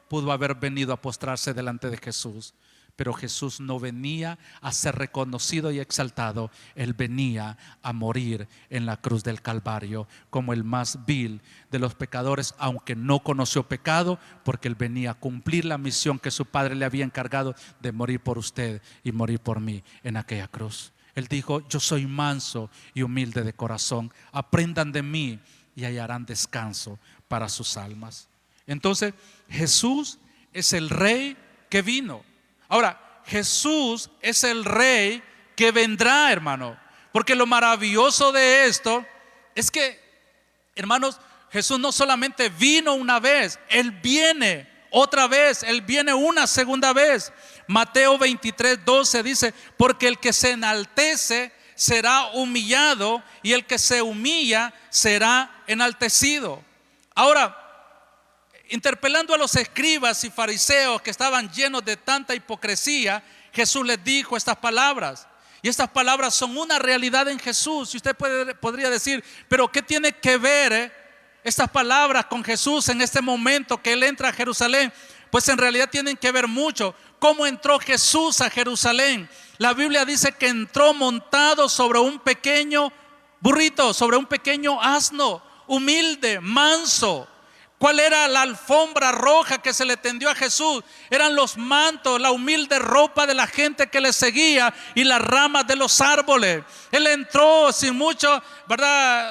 S1: pudo haber venido a postrarse delante de Jesús. Pero Jesús no venía a ser reconocido y exaltado. Él venía a morir en la cruz del Calvario como el más vil de los pecadores, aunque no conoció pecado, porque Él venía a cumplir la misión que su Padre le había encargado de morir por usted y morir por mí en aquella cruz. Él dijo: yo soy manso y humilde de corazón, aprendan de mí y hallarán descanso para sus almas. Entonces Jesús es el rey que vino. Ahora, Jesús es el rey que vendrá, hermano, porque lo maravilloso de esto es que, hermanos, Jesús no solamente vino una vez, Él viene otra vez, Él viene una segunda vez. Mateo 23:12 dice: porque el que se enaltece será humillado, y el que se humilla será enaltecido. Ahora, interpelando a los escribas y fariseos que estaban llenos de tanta hipocresía, Jesús les dijo estas palabras. Y estas palabras son una realidad en Jesús. Y usted podría decir: pero ¿qué tiene que ver estas palabras con Jesús en este momento que Él entra a Jerusalén? Pues en realidad tienen que ver mucho. ¿Cómo entró Jesús a Jerusalén? La Biblia dice que entró montado sobre un pequeño burrito, sobre un pequeño asno, humilde, manso. ¿Cuál era la alfombra roja que se le tendió a Jesús? Eran los mantos, la humilde ropa de la gente que le seguía y las ramas de los árboles. Él entró sin mucha,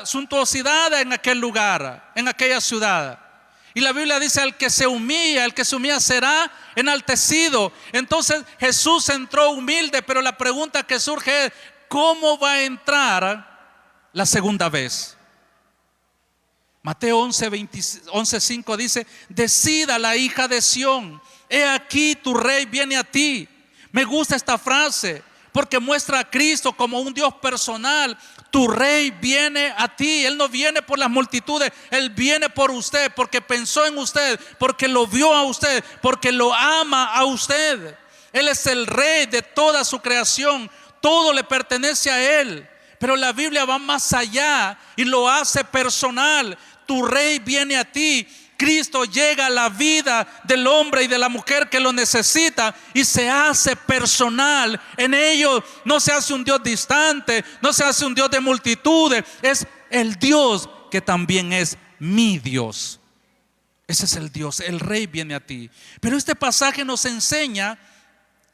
S1: suntuosidad en aquel lugar, en aquella ciudad. Y la Biblia dice: el que se humilla será enaltecido. Entonces Jesús entró humilde, pero la pregunta que surge es: ¿cómo va a entrar la segunda vez? Mateo 11:5 dice: decida la hija de Sión, he aquí tu rey viene a ti. Me gusta esta frase porque muestra a Cristo como un Dios personal. Tu rey viene a ti. Él no viene por las multitudes, Él viene por usted, porque pensó en usted, porque lo vio a usted, porque lo ama a usted. Él es el rey de toda su creación, todo le pertenece a Él. Pero la Biblia va más allá y lo hace personal. Tu rey viene a ti. Cristo llega a la vida del hombre y de la mujer que lo necesita y se hace personal en ellos. No se hace un Dios distante, no se hace un Dios de multitudes. Es el Dios que también es mi Dios. Ese es el Dios, el rey viene a ti. Pero este pasaje nos enseña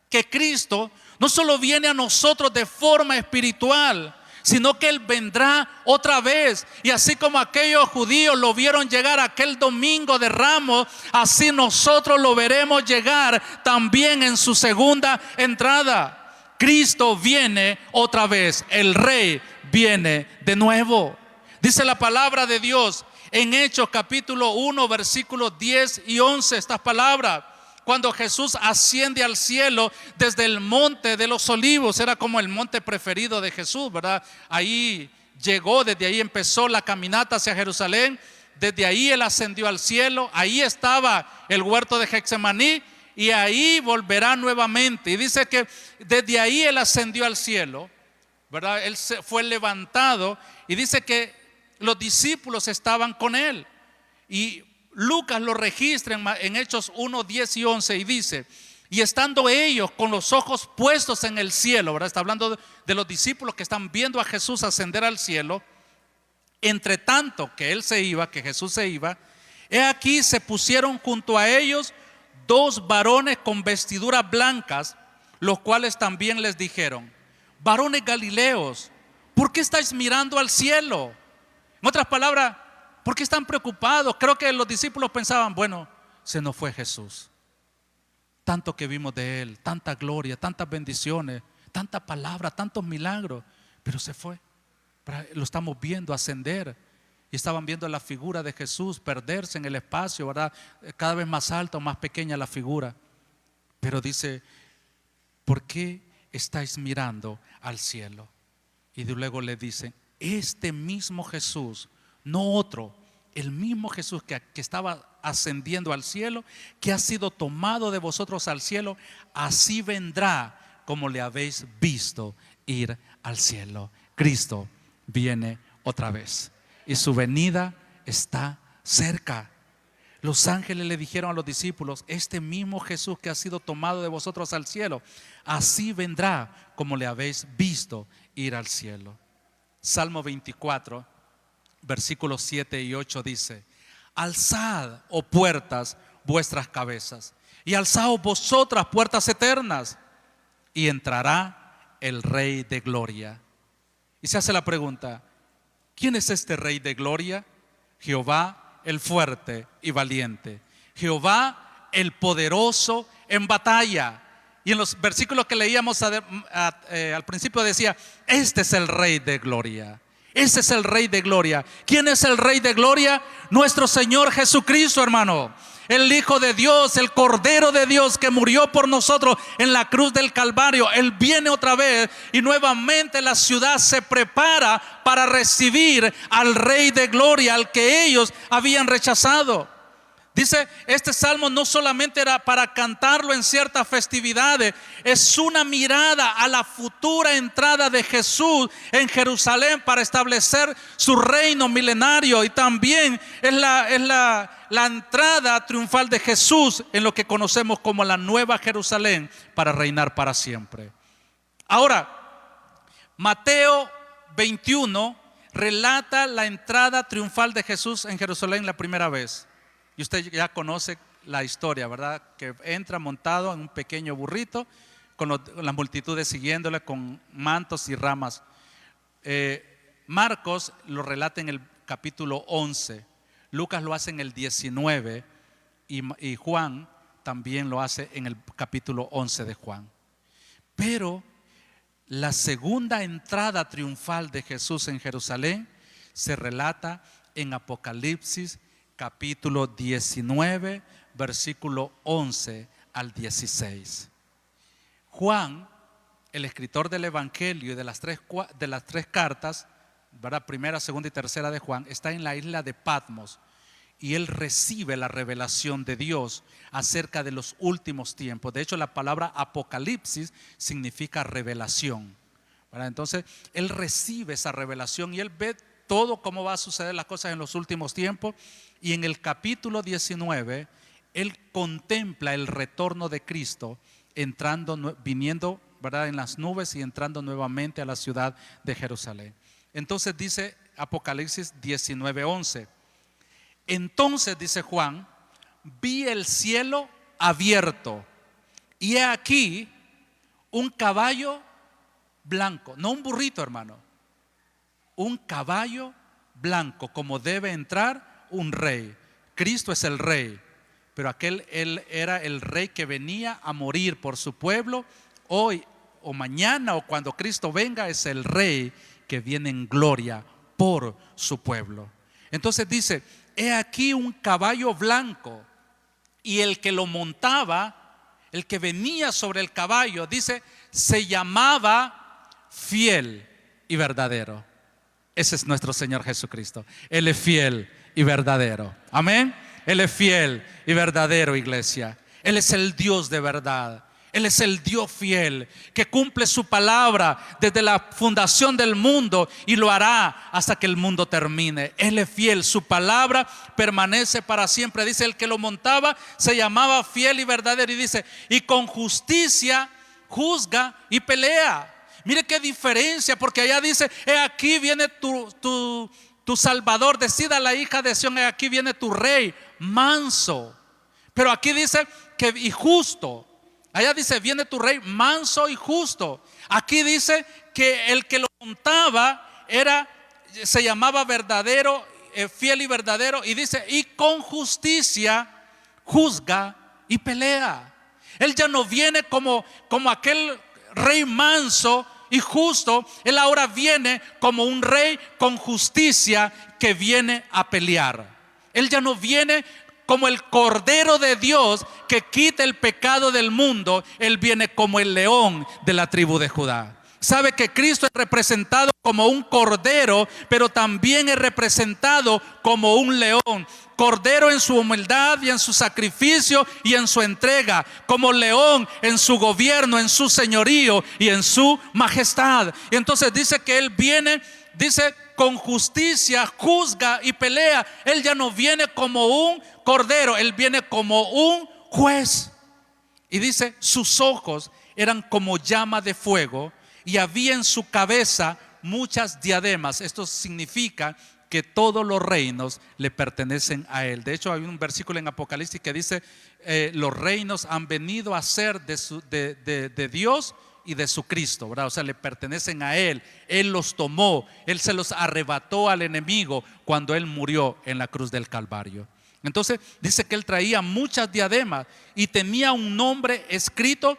S1: que Cristo no solo viene a nosotros de forma espiritual, sino que Él vendrá otra vez. Y así como aquellos judíos lo vieron llegar aquel domingo de Ramos, así nosotros lo veremos llegar también en su segunda entrada. Cristo viene otra vez, el Rey viene de nuevo. Dice la palabra de Dios en Hechos capítulo 1 versículos 10 y 11 estas palabras. Cuando Jesús asciende al cielo desde el monte de los olivos, era como el monte preferido de Jesús, ¿verdad? Ahí llegó, desde ahí empezó la caminata hacia Jerusalén. Desde ahí Él ascendió al cielo. Ahí estaba el huerto de Getsemaní y ahí volverá nuevamente. Y dice que desde ahí Él ascendió al cielo, ¿verdad? Él fue levantado y dice que los discípulos estaban con Él. Y Lucas lo registra en Hechos 1, 10 y 11 y dice: y estando ellos con los ojos puestos en el cielo, ¿verdad? Está hablando de los discípulos que están viendo a Jesús ascender al cielo. Entre tanto que Él se iba, que Jesús se iba, he aquí se pusieron junto a ellos dos varones con vestiduras blancas, los cuales también les dijeron: varones galileos, ¿por qué estáis mirando al cielo? En otras palabras, ¿por qué están preocupados? Creo que los discípulos pensaban: bueno, se nos fue Jesús. Tanto que vimos de Él, tanta gloria, tantas bendiciones, tanta palabra, tantos milagros, pero se fue. Lo estamos viendo ascender y estaban viendo la figura de Jesús perderse en el espacio, ¿verdad? Cada vez más alta o más pequeña la figura. Pero dice: ¿por qué estáis mirando al cielo? Y luego le dicen: este mismo Jesús, no otro, el mismo Jesús que estaba ascendiendo al cielo, que ha sido tomado de vosotros al cielo, así vendrá como le habéis visto ir al cielo. Cristo viene otra vez y su venida está cerca. Los ángeles le dijeron a los discípulos: este mismo Jesús que ha sido tomado de vosotros al cielo, así vendrá como le habéis visto ir al cielo. Salmo 24 versículos 7 y 8 dice: alzad, oh puertas, vuestras cabezas, y alzaos vosotras, puertas eternas, y entrará el Rey de Gloria. Y se hace la pregunta, ¿quién es este Rey de Gloria? Jehová el fuerte y valiente, Jehová el poderoso en batalla. Y en los versículos que leíamos al principio decía, este es el Rey de Gloria. Ese es el Rey de Gloria. ¿Quién es el Rey de Gloria? Nuestro Señor Jesucristo, hermano. El Hijo de Dios, el Cordero de Dios que murió por nosotros en la cruz del Calvario. Él viene otra vez y nuevamente la ciudad se prepara para recibir al Rey de Gloria, al que ellos habían rechazado. Dice, este salmo no solamente era para cantarlo en ciertas festividades, es una mirada a la futura entrada de Jesús en Jerusalén para establecer su reino milenario, y también es la entrada triunfal de Jesús en lo que conocemos como la Nueva Jerusalén para reinar para siempre. Ahora, Mateo 21 relata la entrada triunfal de Jesús en Jerusalén la primera vez. Y usted ya conoce la historia, ¿verdad? Que entra montado en un pequeño burrito con las multitudes siguiéndole con mantos y ramas. Marcos lo relata en el capítulo 11, Lucas lo hace en el 19 y Juan también lo hace en el capítulo 11 de Juan. Pero la segunda entrada triunfal de Jesús en Jerusalén se relata en Apocalipsis capítulo 19, versículo 11 al 16. Juan, el escritor del Evangelio y de las tres cartas, ¿verdad? Primera, segunda y tercera de Juan, está en la isla de Patmos y él recibe la revelación de Dios acerca de los últimos tiempos. De hecho, la palabra Apocalipsis significa revelación, ¿verdad? Entonces, él recibe esa revelación y él ve todo cómo va a suceder las cosas en los últimos tiempos. Y en el capítulo 19, él contempla el retorno de Cristo viniendo, ¿verdad?, en las nubes y entrando nuevamente a la ciudad de Jerusalén. Entonces dice Apocalipsis 19:11. Entonces, dice Juan, vi el cielo abierto y he aquí un caballo blanco, no un burrito, hermano, un caballo blanco, como debe entrar un rey. Cristo es el rey, pero él era el rey que venía a morir por su pueblo. Hoy o mañana o cuando Cristo venga es el rey que viene en gloria por su pueblo. Entonces dice, he aquí un caballo blanco y el que lo montaba, el que venía sobre el caballo, dice, se llamaba Fiel y Verdadero. Ese es nuestro Señor Jesucristo. Él es fiel y verdadero. Amén. Él es fiel y verdadero, iglesia. Él es el Dios de verdad. Él es el Dios fiel que cumple su palabra desde la fundación del mundo y lo hará hasta que el mundo termine. Él es fiel, su palabra permanece para siempre. Dice, el que lo montaba se llamaba Fiel y Verdadero, y dice, y con justicia juzga y pelea. Mire qué diferencia, porque allá dice, he aquí viene tu Salvador, decida la hija de Sión, he aquí viene tu rey, manso. Pero aquí dice que y justo. Allá dice, viene tu rey manso y justo. Aquí dice que el que lo montaba se llamaba verdadero, fiel y verdadero, y dice, y con justicia juzga y pelea. Él ya no viene como aquel rey manso y justo. Él ahora viene como un rey con justicia que viene a pelear. Él ya no viene como el Cordero de Dios que quita el pecado del mundo. Él viene como el león de la tribu de Judá. Sabe que Cristo es representado como un cordero, pero también es representado como un león. Cordero en su humildad y en su sacrificio y en su entrega, como león en su gobierno, en su señorío y en su majestad. Y entonces dice que Él viene, dice, con justicia juzga y pelea. Él ya no viene como un cordero, Él viene como un juez. Y dice, sus ojos eran como llama de fuego y había en su cabeza muchas diademas. Esto significa que todos los reinos le pertenecen a Él. De hecho, hay un versículo en Apocalipsis que dice, los reinos han venido a ser de Dios y de su Cristo, ¿verdad? O sea, le pertenecen a Él. Él los tomó, Él se los arrebató al enemigo cuando Él murió en la cruz del Calvario. Entonces dice que Él traía muchas diademas y tenía un nombre escrito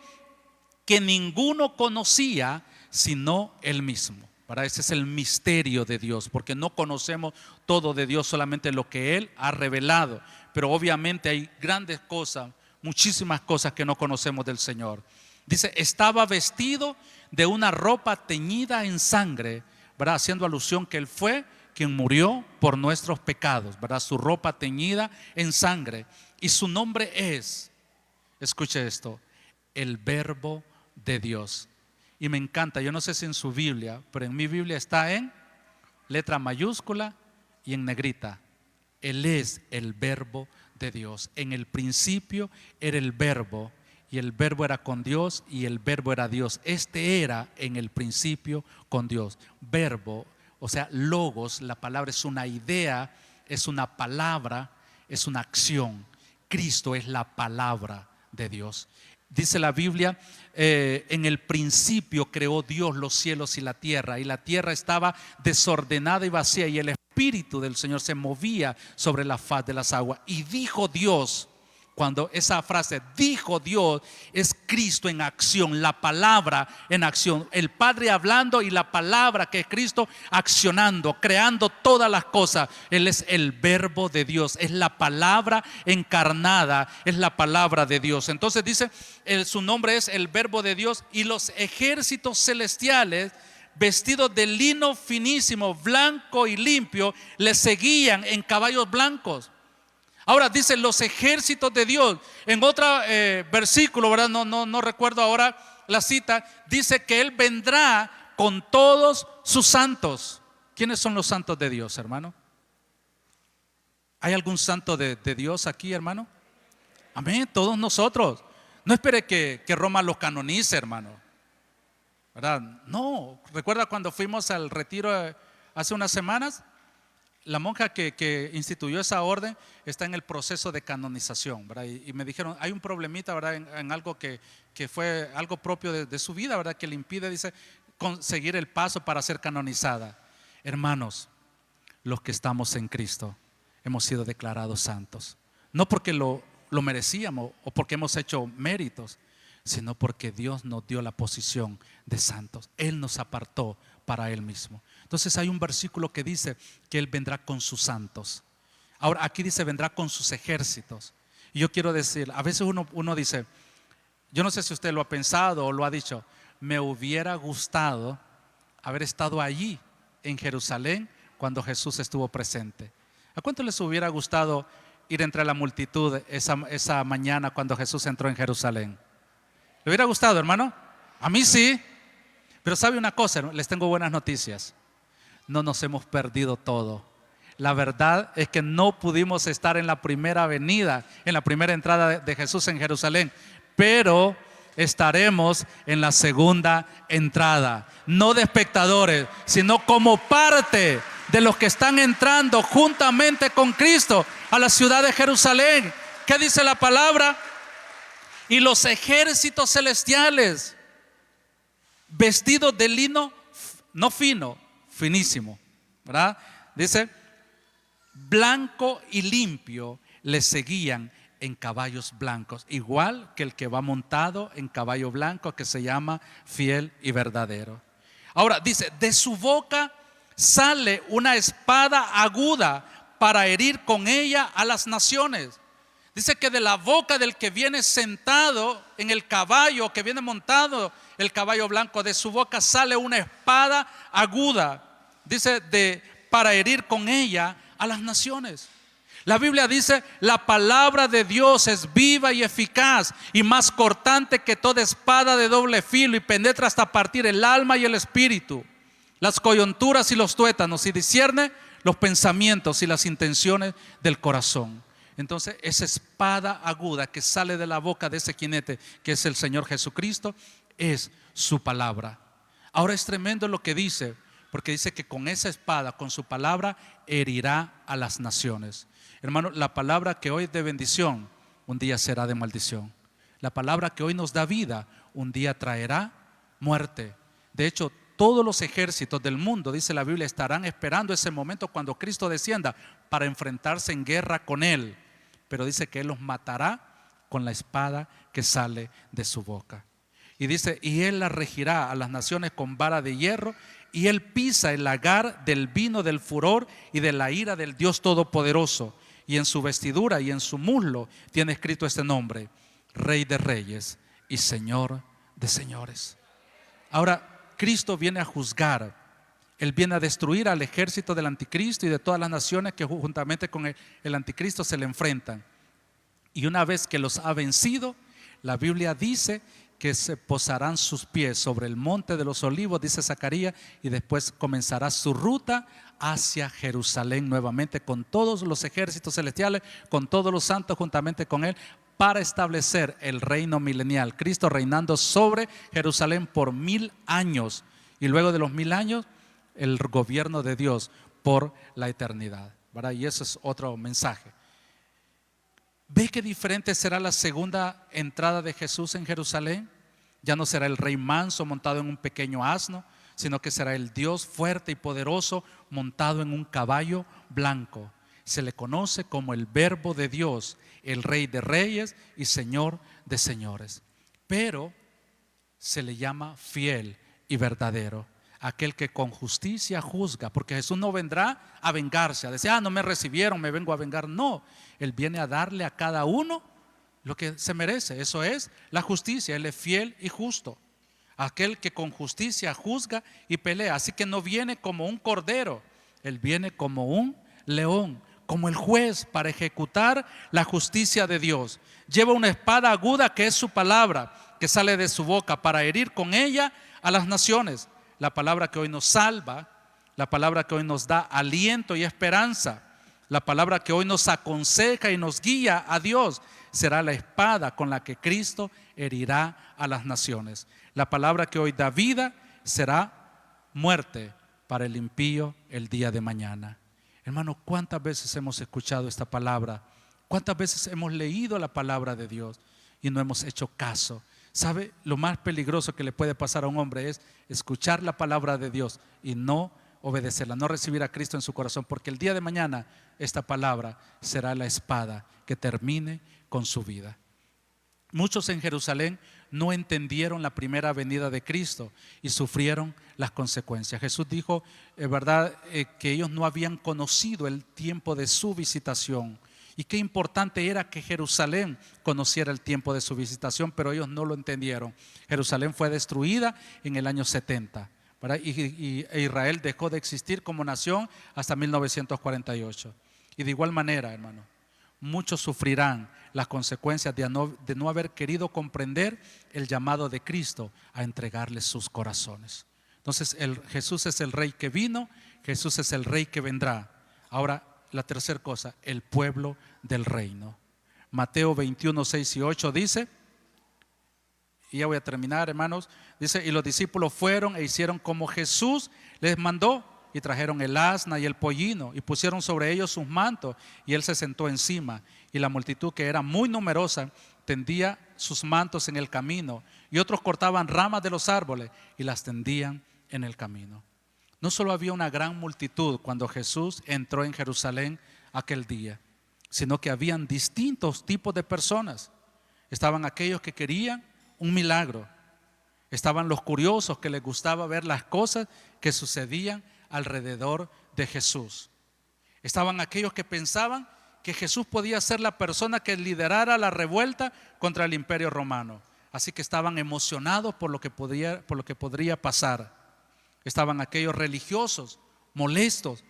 S1: que ninguno conocía sino Él mismo. Para ese es el misterio de Dios, porque no conocemos todo de Dios, solamente lo que Él ha revelado. Pero obviamente hay grandes cosas, muchísimas cosas que no conocemos del Señor. Dice, estaba vestido de una ropa teñida en sangre, ¿verdad? Haciendo alusión que Él fue quien murió por nuestros pecados, ¿verdad? Su ropa teñida en sangre. Y su nombre es, escuche esto, el Verbo de Dios. Y me encanta, yo no sé si en su Biblia, pero en mi Biblia está en letra mayúscula y en negrita. Él es el Verbo de Dios. En el principio era el Verbo, y el Verbo era con Dios, y el Verbo era Dios. Este era en el principio con Dios. Verbo, o sea, logos, la palabra es una idea, es una palabra, es una acción. Cristo es la palabra de Dios. Dice la Biblia, en el principio creó Dios los cielos y la tierra estaba desordenada y vacía, y el Espíritu del Señor se movía sobre la faz de las aguas. Y dijo Dios, cuando esa frase dijo Dios, es Cristo en acción, la palabra en acción, el Padre hablando y la palabra que es Cristo accionando, creando todas las cosas. Él es el Verbo de Dios, es la palabra encarnada, es la palabra de Dios. Entonces dice, su nombre es el Verbo de Dios, y los ejércitos celestiales, vestidos de lino finísimo, blanco y limpio, le seguían en caballos blancos. Ahora dice los ejércitos de Dios. En otro versículo, ¿verdad? No recuerdo ahora la cita. Dice que Él vendrá con todos sus santos. ¿Quiénes son los santos de Dios, hermano? ¿Hay algún santo de Dios aquí, hermano? Amén, todos nosotros. No espere que Roma los canonice, hermano, ¿verdad? No, recuerda cuando fuimos al retiro hace unas semanas. La monja que instituyó esa orden está en el proceso de canonización, ¿verdad? Y me dijeron, hay un problemita, ¿verdad? En algo que fue algo propio de su vida, ¿verdad? Que le impide, dice, conseguir el paso para ser canonizada. Hermanos, los que estamos en Cristo hemos sido declarados santos. No porque lo merecíamos o porque hemos hecho méritos, sino porque Dios nos dio la posición de santos. Él nos apartó para Él mismo. Entonces hay un versículo que dice que Él vendrá con sus santos. Ahora aquí dice vendrá con sus ejércitos. Y yo quiero decir, a veces uno dice, yo no sé si usted lo ha pensado o lo ha dicho, me hubiera gustado haber estado allí en Jerusalén cuando Jesús estuvo presente. ¿A cuánto les hubiera gustado ir entre la multitud esa mañana cuando Jesús entró en Jerusalén? ¿Le hubiera gustado, hermano? A mí sí. Pero sabe una cosa, les tengo buenas noticias. No nos hemos perdido todo. La verdad es que no pudimos estar en la primera venida, en la primera entrada de Jesús en Jerusalén, pero estaremos en la segunda entrada, no de espectadores, sino como parte de los que están entrando juntamente con Cristo a la ciudad de Jerusalén. ¿Qué dice la palabra? Y los ejércitos celestiales, vestidos de lino, no fino, finísimo, ¿verdad? Dice, blanco y limpio, le seguían en caballos blancos, igual que el que va montado en caballo blanco, que se llama fiel y verdadero. Ahora dice, de su boca sale una espada aguda para herir con ella a las naciones. Dice que de la boca del que viene sentado en el caballo, que viene montado el caballo blanco, de su boca sale una espada aguda. Dice para herir con ella a las naciones. La Biblia dice, la palabra de Dios es viva y eficaz y más cortante que toda espada de doble filo, y penetra hasta partir el alma y el espíritu, las coyunturas y los tuétanos, y discierne los pensamientos y las intenciones del corazón. Entonces esa espada aguda que sale de la boca de ese jinete, que es el Señor Jesucristo, es su palabra. Ahora es tremendo lo que dice, porque dice que con esa espada, con su palabra, herirá a las naciones. Hermano, la palabra que hoy es de bendición, un día será de maldición. La palabra que hoy nos da vida, un día traerá muerte. De hecho, todos los ejércitos del mundo, dice la Biblia, estarán esperando ese momento cuando Cristo descienda para enfrentarse en guerra con Él. Pero dice que Él los matará con la espada que sale de su boca. Y dice, y Él la regirá a las naciones con vara de hierro, y Él pisa el lagar del vino del furor y de la ira del Dios Todopoderoso. Y en su vestidura y en su muslo tiene escrito este nombre: Rey de Reyes y Señor de Señores. Ahora, Cristo viene a juzgar. Él viene a destruir al ejército del anticristo y de todas las naciones que juntamente con el anticristo se le enfrentan. Y una vez que los ha vencido, la Biblia dice que se posarán sus pies sobre el monte de los olivos, dice Zacarías, y después comenzará su ruta hacia Jerusalén nuevamente con todos los ejércitos celestiales, con todos los santos juntamente con Él, para establecer el reino milenial. Cristo reinando sobre Jerusalén por 1000 años, y luego de los 1000 años, el gobierno de Dios por la eternidad, ¿verdad? Y eso es otro mensaje. ¿Ve qué diferente será la segunda entrada de Jesús en Jerusalén? Ya no será el rey manso montado en un pequeño asno, sino que será el Dios fuerte y poderoso montado en un caballo blanco. Se le conoce como el Verbo de Dios, el Rey de Reyes y Señor de Señores. Pero se le llama fiel y verdadero, aquel que con justicia juzga, porque Jesús no vendrá a vengarse, a decir, no me recibieron, me vengo a vengar. No, Él viene a darle a cada uno lo que se merece. Eso es la justicia. Él es fiel y justo, aquel que con justicia juzga y pelea. Así que no viene como un cordero, Él viene como un león, como el juez para ejecutar la justicia de Dios. Lleva una espada aguda que es su palabra, que sale de su boca para herir con ella a las naciones. La palabra que hoy nos salva, la palabra que hoy nos da aliento y esperanza, la palabra que hoy nos aconseja y nos guía a Dios, será la espada con la que Cristo herirá a las naciones. La palabra que hoy da vida será muerte para el impío el día de mañana. Hermano, ¿cuántas veces hemos escuchado esta palabra? ¿Cuántas veces hemos leído la palabra de Dios y no hemos hecho caso? ¿Sabe? Lo más peligroso que le puede pasar a un hombre es escuchar la palabra de Dios y no obedecerla, no recibir a Cristo en su corazón, porque el día de mañana esta palabra será la espada que termine con su vida. Muchos en Jerusalén no entendieron la primera venida de Cristo y sufrieron las consecuencias. Jesús dijo, verdad, que ellos no habían conocido el tiempo de su visitación. Y qué importante era que Jerusalén conociera el tiempo de su visitación, pero ellos no lo entendieron. Jerusalén fue destruida en el año 70, ¿verdad? Y Israel dejó de existir como nación hasta 1948. Y de igual manera, hermano, muchos sufrirán las consecuencias de no haber querido comprender el llamado de Cristo a entregarles sus corazones. Entonces, Jesús es el Rey que vino, Jesús es el Rey que vendrá. Ahora, la tercera cosa, el pueblo del reino. Mateo 21, 6 y 8 dice, y ya voy a terminar, hermanos, dice, y los discípulos fueron e hicieron como Jesús les mandó, y trajeron el asna y el pollino, y pusieron sobre ellos sus mantos, y Él se sentó encima, y la multitud, que era muy numerosa, tendía sus mantos en el camino, y otros cortaban ramas de los árboles y las tendían en el camino. No solo había una gran multitud cuando Jesús entró en Jerusalén aquel día, sino que habían distintos tipos de personas. Estaban aquellos que querían un milagro, estaban los curiosos que les gustaba ver las cosas que sucedían alrededor de Jesús. Estaban aquellos que pensaban que Jesús podía ser la persona que liderara la revuelta contra el imperio romano. Así que estaban emocionados por lo que podría pasar. Estaban aquellos religiosos molestos,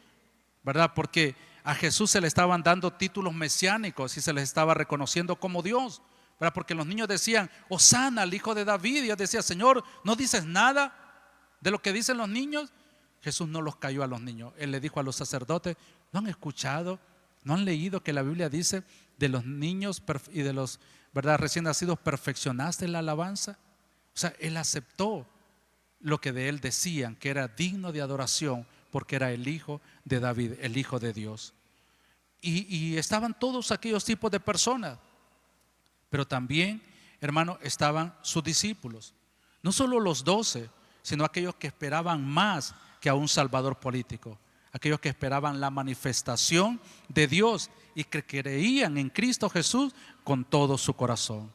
S1: ¿verdad? Porque a Jesús se le estaban dando títulos mesiánicos y se les estaba reconociendo como Dios, ¿verdad? Porque los niños decían, Hosana, al hijo de David. Y Dios decía, Señor, ¿no dices nada de lo que dicen los niños? Jesús no los cayó a los niños. Él le dijo a los sacerdotes, ¿no han escuchado, no han leído que la Biblia dice de los niños y de los, ¿verdad?, recién nacidos, perfeccionaste la alabanza? O sea, Él aceptó lo que de él decían, que era digno de adoración, porque era el hijo de David, el hijo de Dios. Y estaban todos aquellos tipos de personas, pero también, hermano, estaban sus discípulos. No solo los 12, sino aquellos que esperaban más que a un salvador político, aquellos que esperaban la manifestación de Dios y que creían en Cristo Jesús con todo su corazón.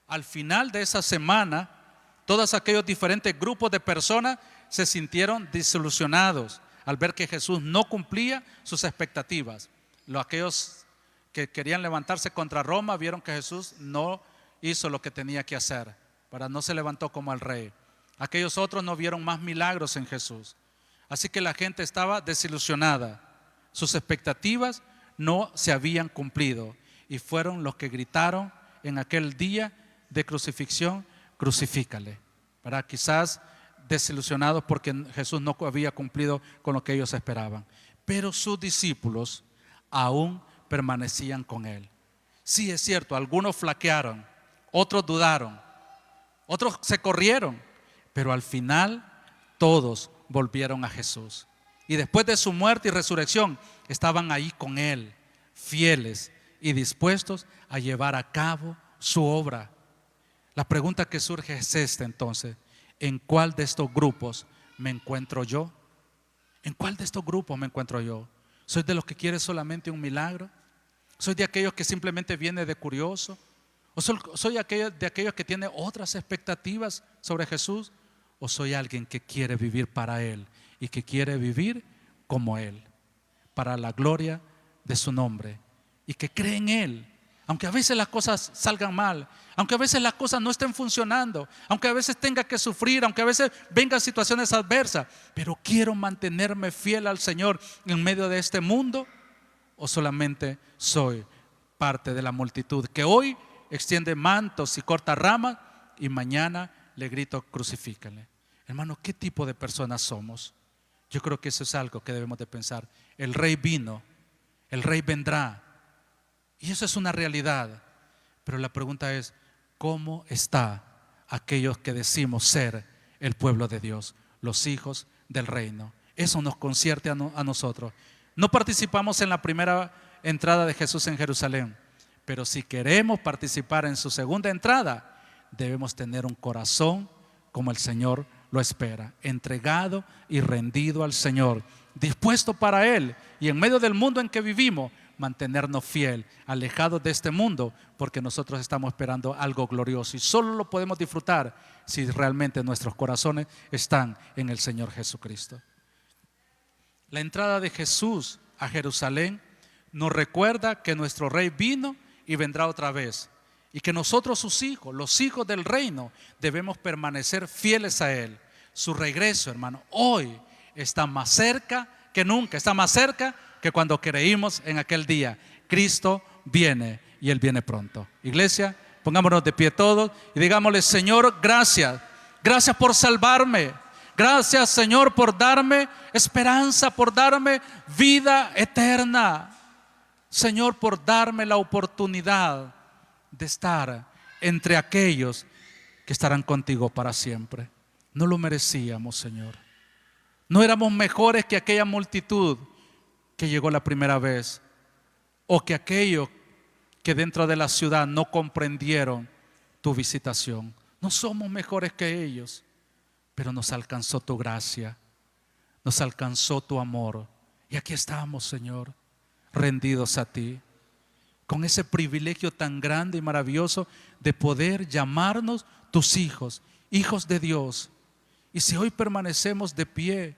S1: Al final de esa semana, todos aquellos diferentes grupos de personas se sintieron desilusionados al ver que Jesús no cumplía sus expectativas. Aquellos que querían levantarse contra Roma vieron que Jesús no hizo lo que tenía que hacer, no se levantó como el rey. Aquellos otros no vieron más milagros en Jesús. Así que la gente estaba desilusionada. Sus expectativas no se habían cumplido y fueron los que gritaron en aquel día de crucifixión: crucifícale. Quizás desilusionados porque Jesús no había cumplido con lo que ellos esperaban. Pero sus discípulos aún permanecían con él. Sí, es cierto, algunos flaquearon, otros dudaron, otros se corrieron, pero al final todos volvieron a Jesús. Y después de su muerte y resurrección estaban ahí con él, fieles y dispuestos a llevar a cabo su obra. La pregunta que surge es esta entonces: ¿en cuál de estos grupos me encuentro yo? ¿En cuál de estos grupos me encuentro yo? ¿Soy de los que quiere solamente un milagro? ¿Soy de aquellos que simplemente viene de curioso? ¿O soy de aquellos que tiene otras expectativas sobre Jesús? ¿O soy alguien que quiere vivir para Él y que quiere vivir como Él, para la gloria de su nombre, y que cree en Él? Aunque a veces las cosas salgan mal, aunque a veces las cosas no estén funcionando, aunque a veces tenga que sufrir, aunque a veces vengan situaciones adversas, pero quiero mantenerme fiel al Señor en medio de este mundo. ¿O solamente soy parte de la multitud que hoy extiende mantos y corta ramas y mañana le grito: crucifícale? Hermano, ¿qué tipo de personas somos? Yo creo que eso es algo que debemos de pensar. El rey vino, el rey vendrá, y eso es una realidad. Pero la pregunta es: ¿cómo está aquellos que decimos ser el pueblo de Dios, los hijos del reino? Eso nos concierne a nosotros. No participamos en la primera entrada de Jesús en Jerusalén, pero si queremos participar en su segunda entrada, debemos tener un corazón como el Señor lo espera, entregado y rendido al Señor, dispuesto para Él, y en medio del mundo en que vivimos, mantenernos fiel, alejados de este mundo, porque nosotros estamos esperando algo glorioso y solo lo podemos disfrutar si realmente nuestros corazones están en el Señor Jesucristo. La entrada de Jesús a Jerusalén nos recuerda que nuestro Rey vino y vendrá otra vez, y que nosotros, sus hijos, los hijos del reino, debemos permanecer fieles a Él. Su regreso, hermano, hoy está más cerca que nunca, está más cerca que cuando creímos en aquel día. Cristo viene y Él viene pronto. Iglesia, pongámonos de pie todos y digámosle: Señor, gracias, gracias por salvarme. Gracias, Señor, por darme esperanza, por darme vida eterna. Señor, por darme la oportunidad de estar entre aquellos que estarán contigo para siempre. No lo merecíamos, Señor. No éramos mejores que aquella multitud que llegó la primera vez, o que aquellos que dentro de la ciudad no comprendieron tu visitación. No somos mejores que ellos, pero nos alcanzó tu gracia, nos alcanzó tu amor, y aquí estamos, Señor, rendidos a ti, con ese privilegio tan grande y maravilloso de poder llamarnos tus hijos, hijos de Dios. Y si hoy permanecemos de pie,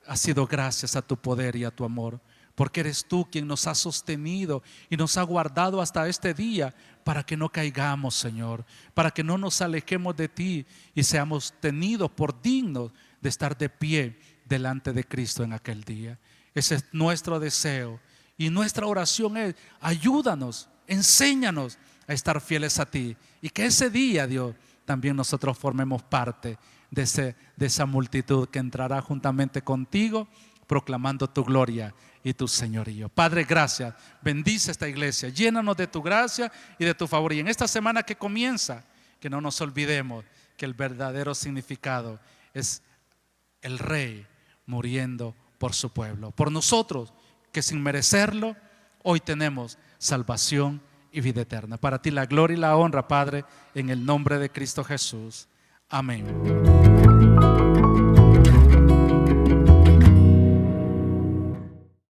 S1: ha sido gracias a tu poder y a tu amor, porque eres tú quien nos ha sostenido y nos ha guardado hasta este día, para que no caigamos, Señor, para que no nos alejemos de ti y seamos tenidos por dignos de estar de pie delante de Cristo en aquel día. Ese es nuestro deseo, y nuestra oración es: ayúdanos, enséñanos a estar fieles a ti, y que ese día, Dios, también nosotros formemos parte de esa multitud que entrará juntamente contigo, proclamando tu gloria y tu señorío. Padre, gracias. Bendice esta iglesia, llénanos de tu gracia y de tu favor, y en esta semana que comienza, que no nos olvidemos que el verdadero significado es el Rey muriendo por su pueblo, por nosotros que sin merecerlo hoy tenemos salvación y vida eterna. Para ti la gloria y la honra, Padre, en el nombre de Cristo Jesús. Amén.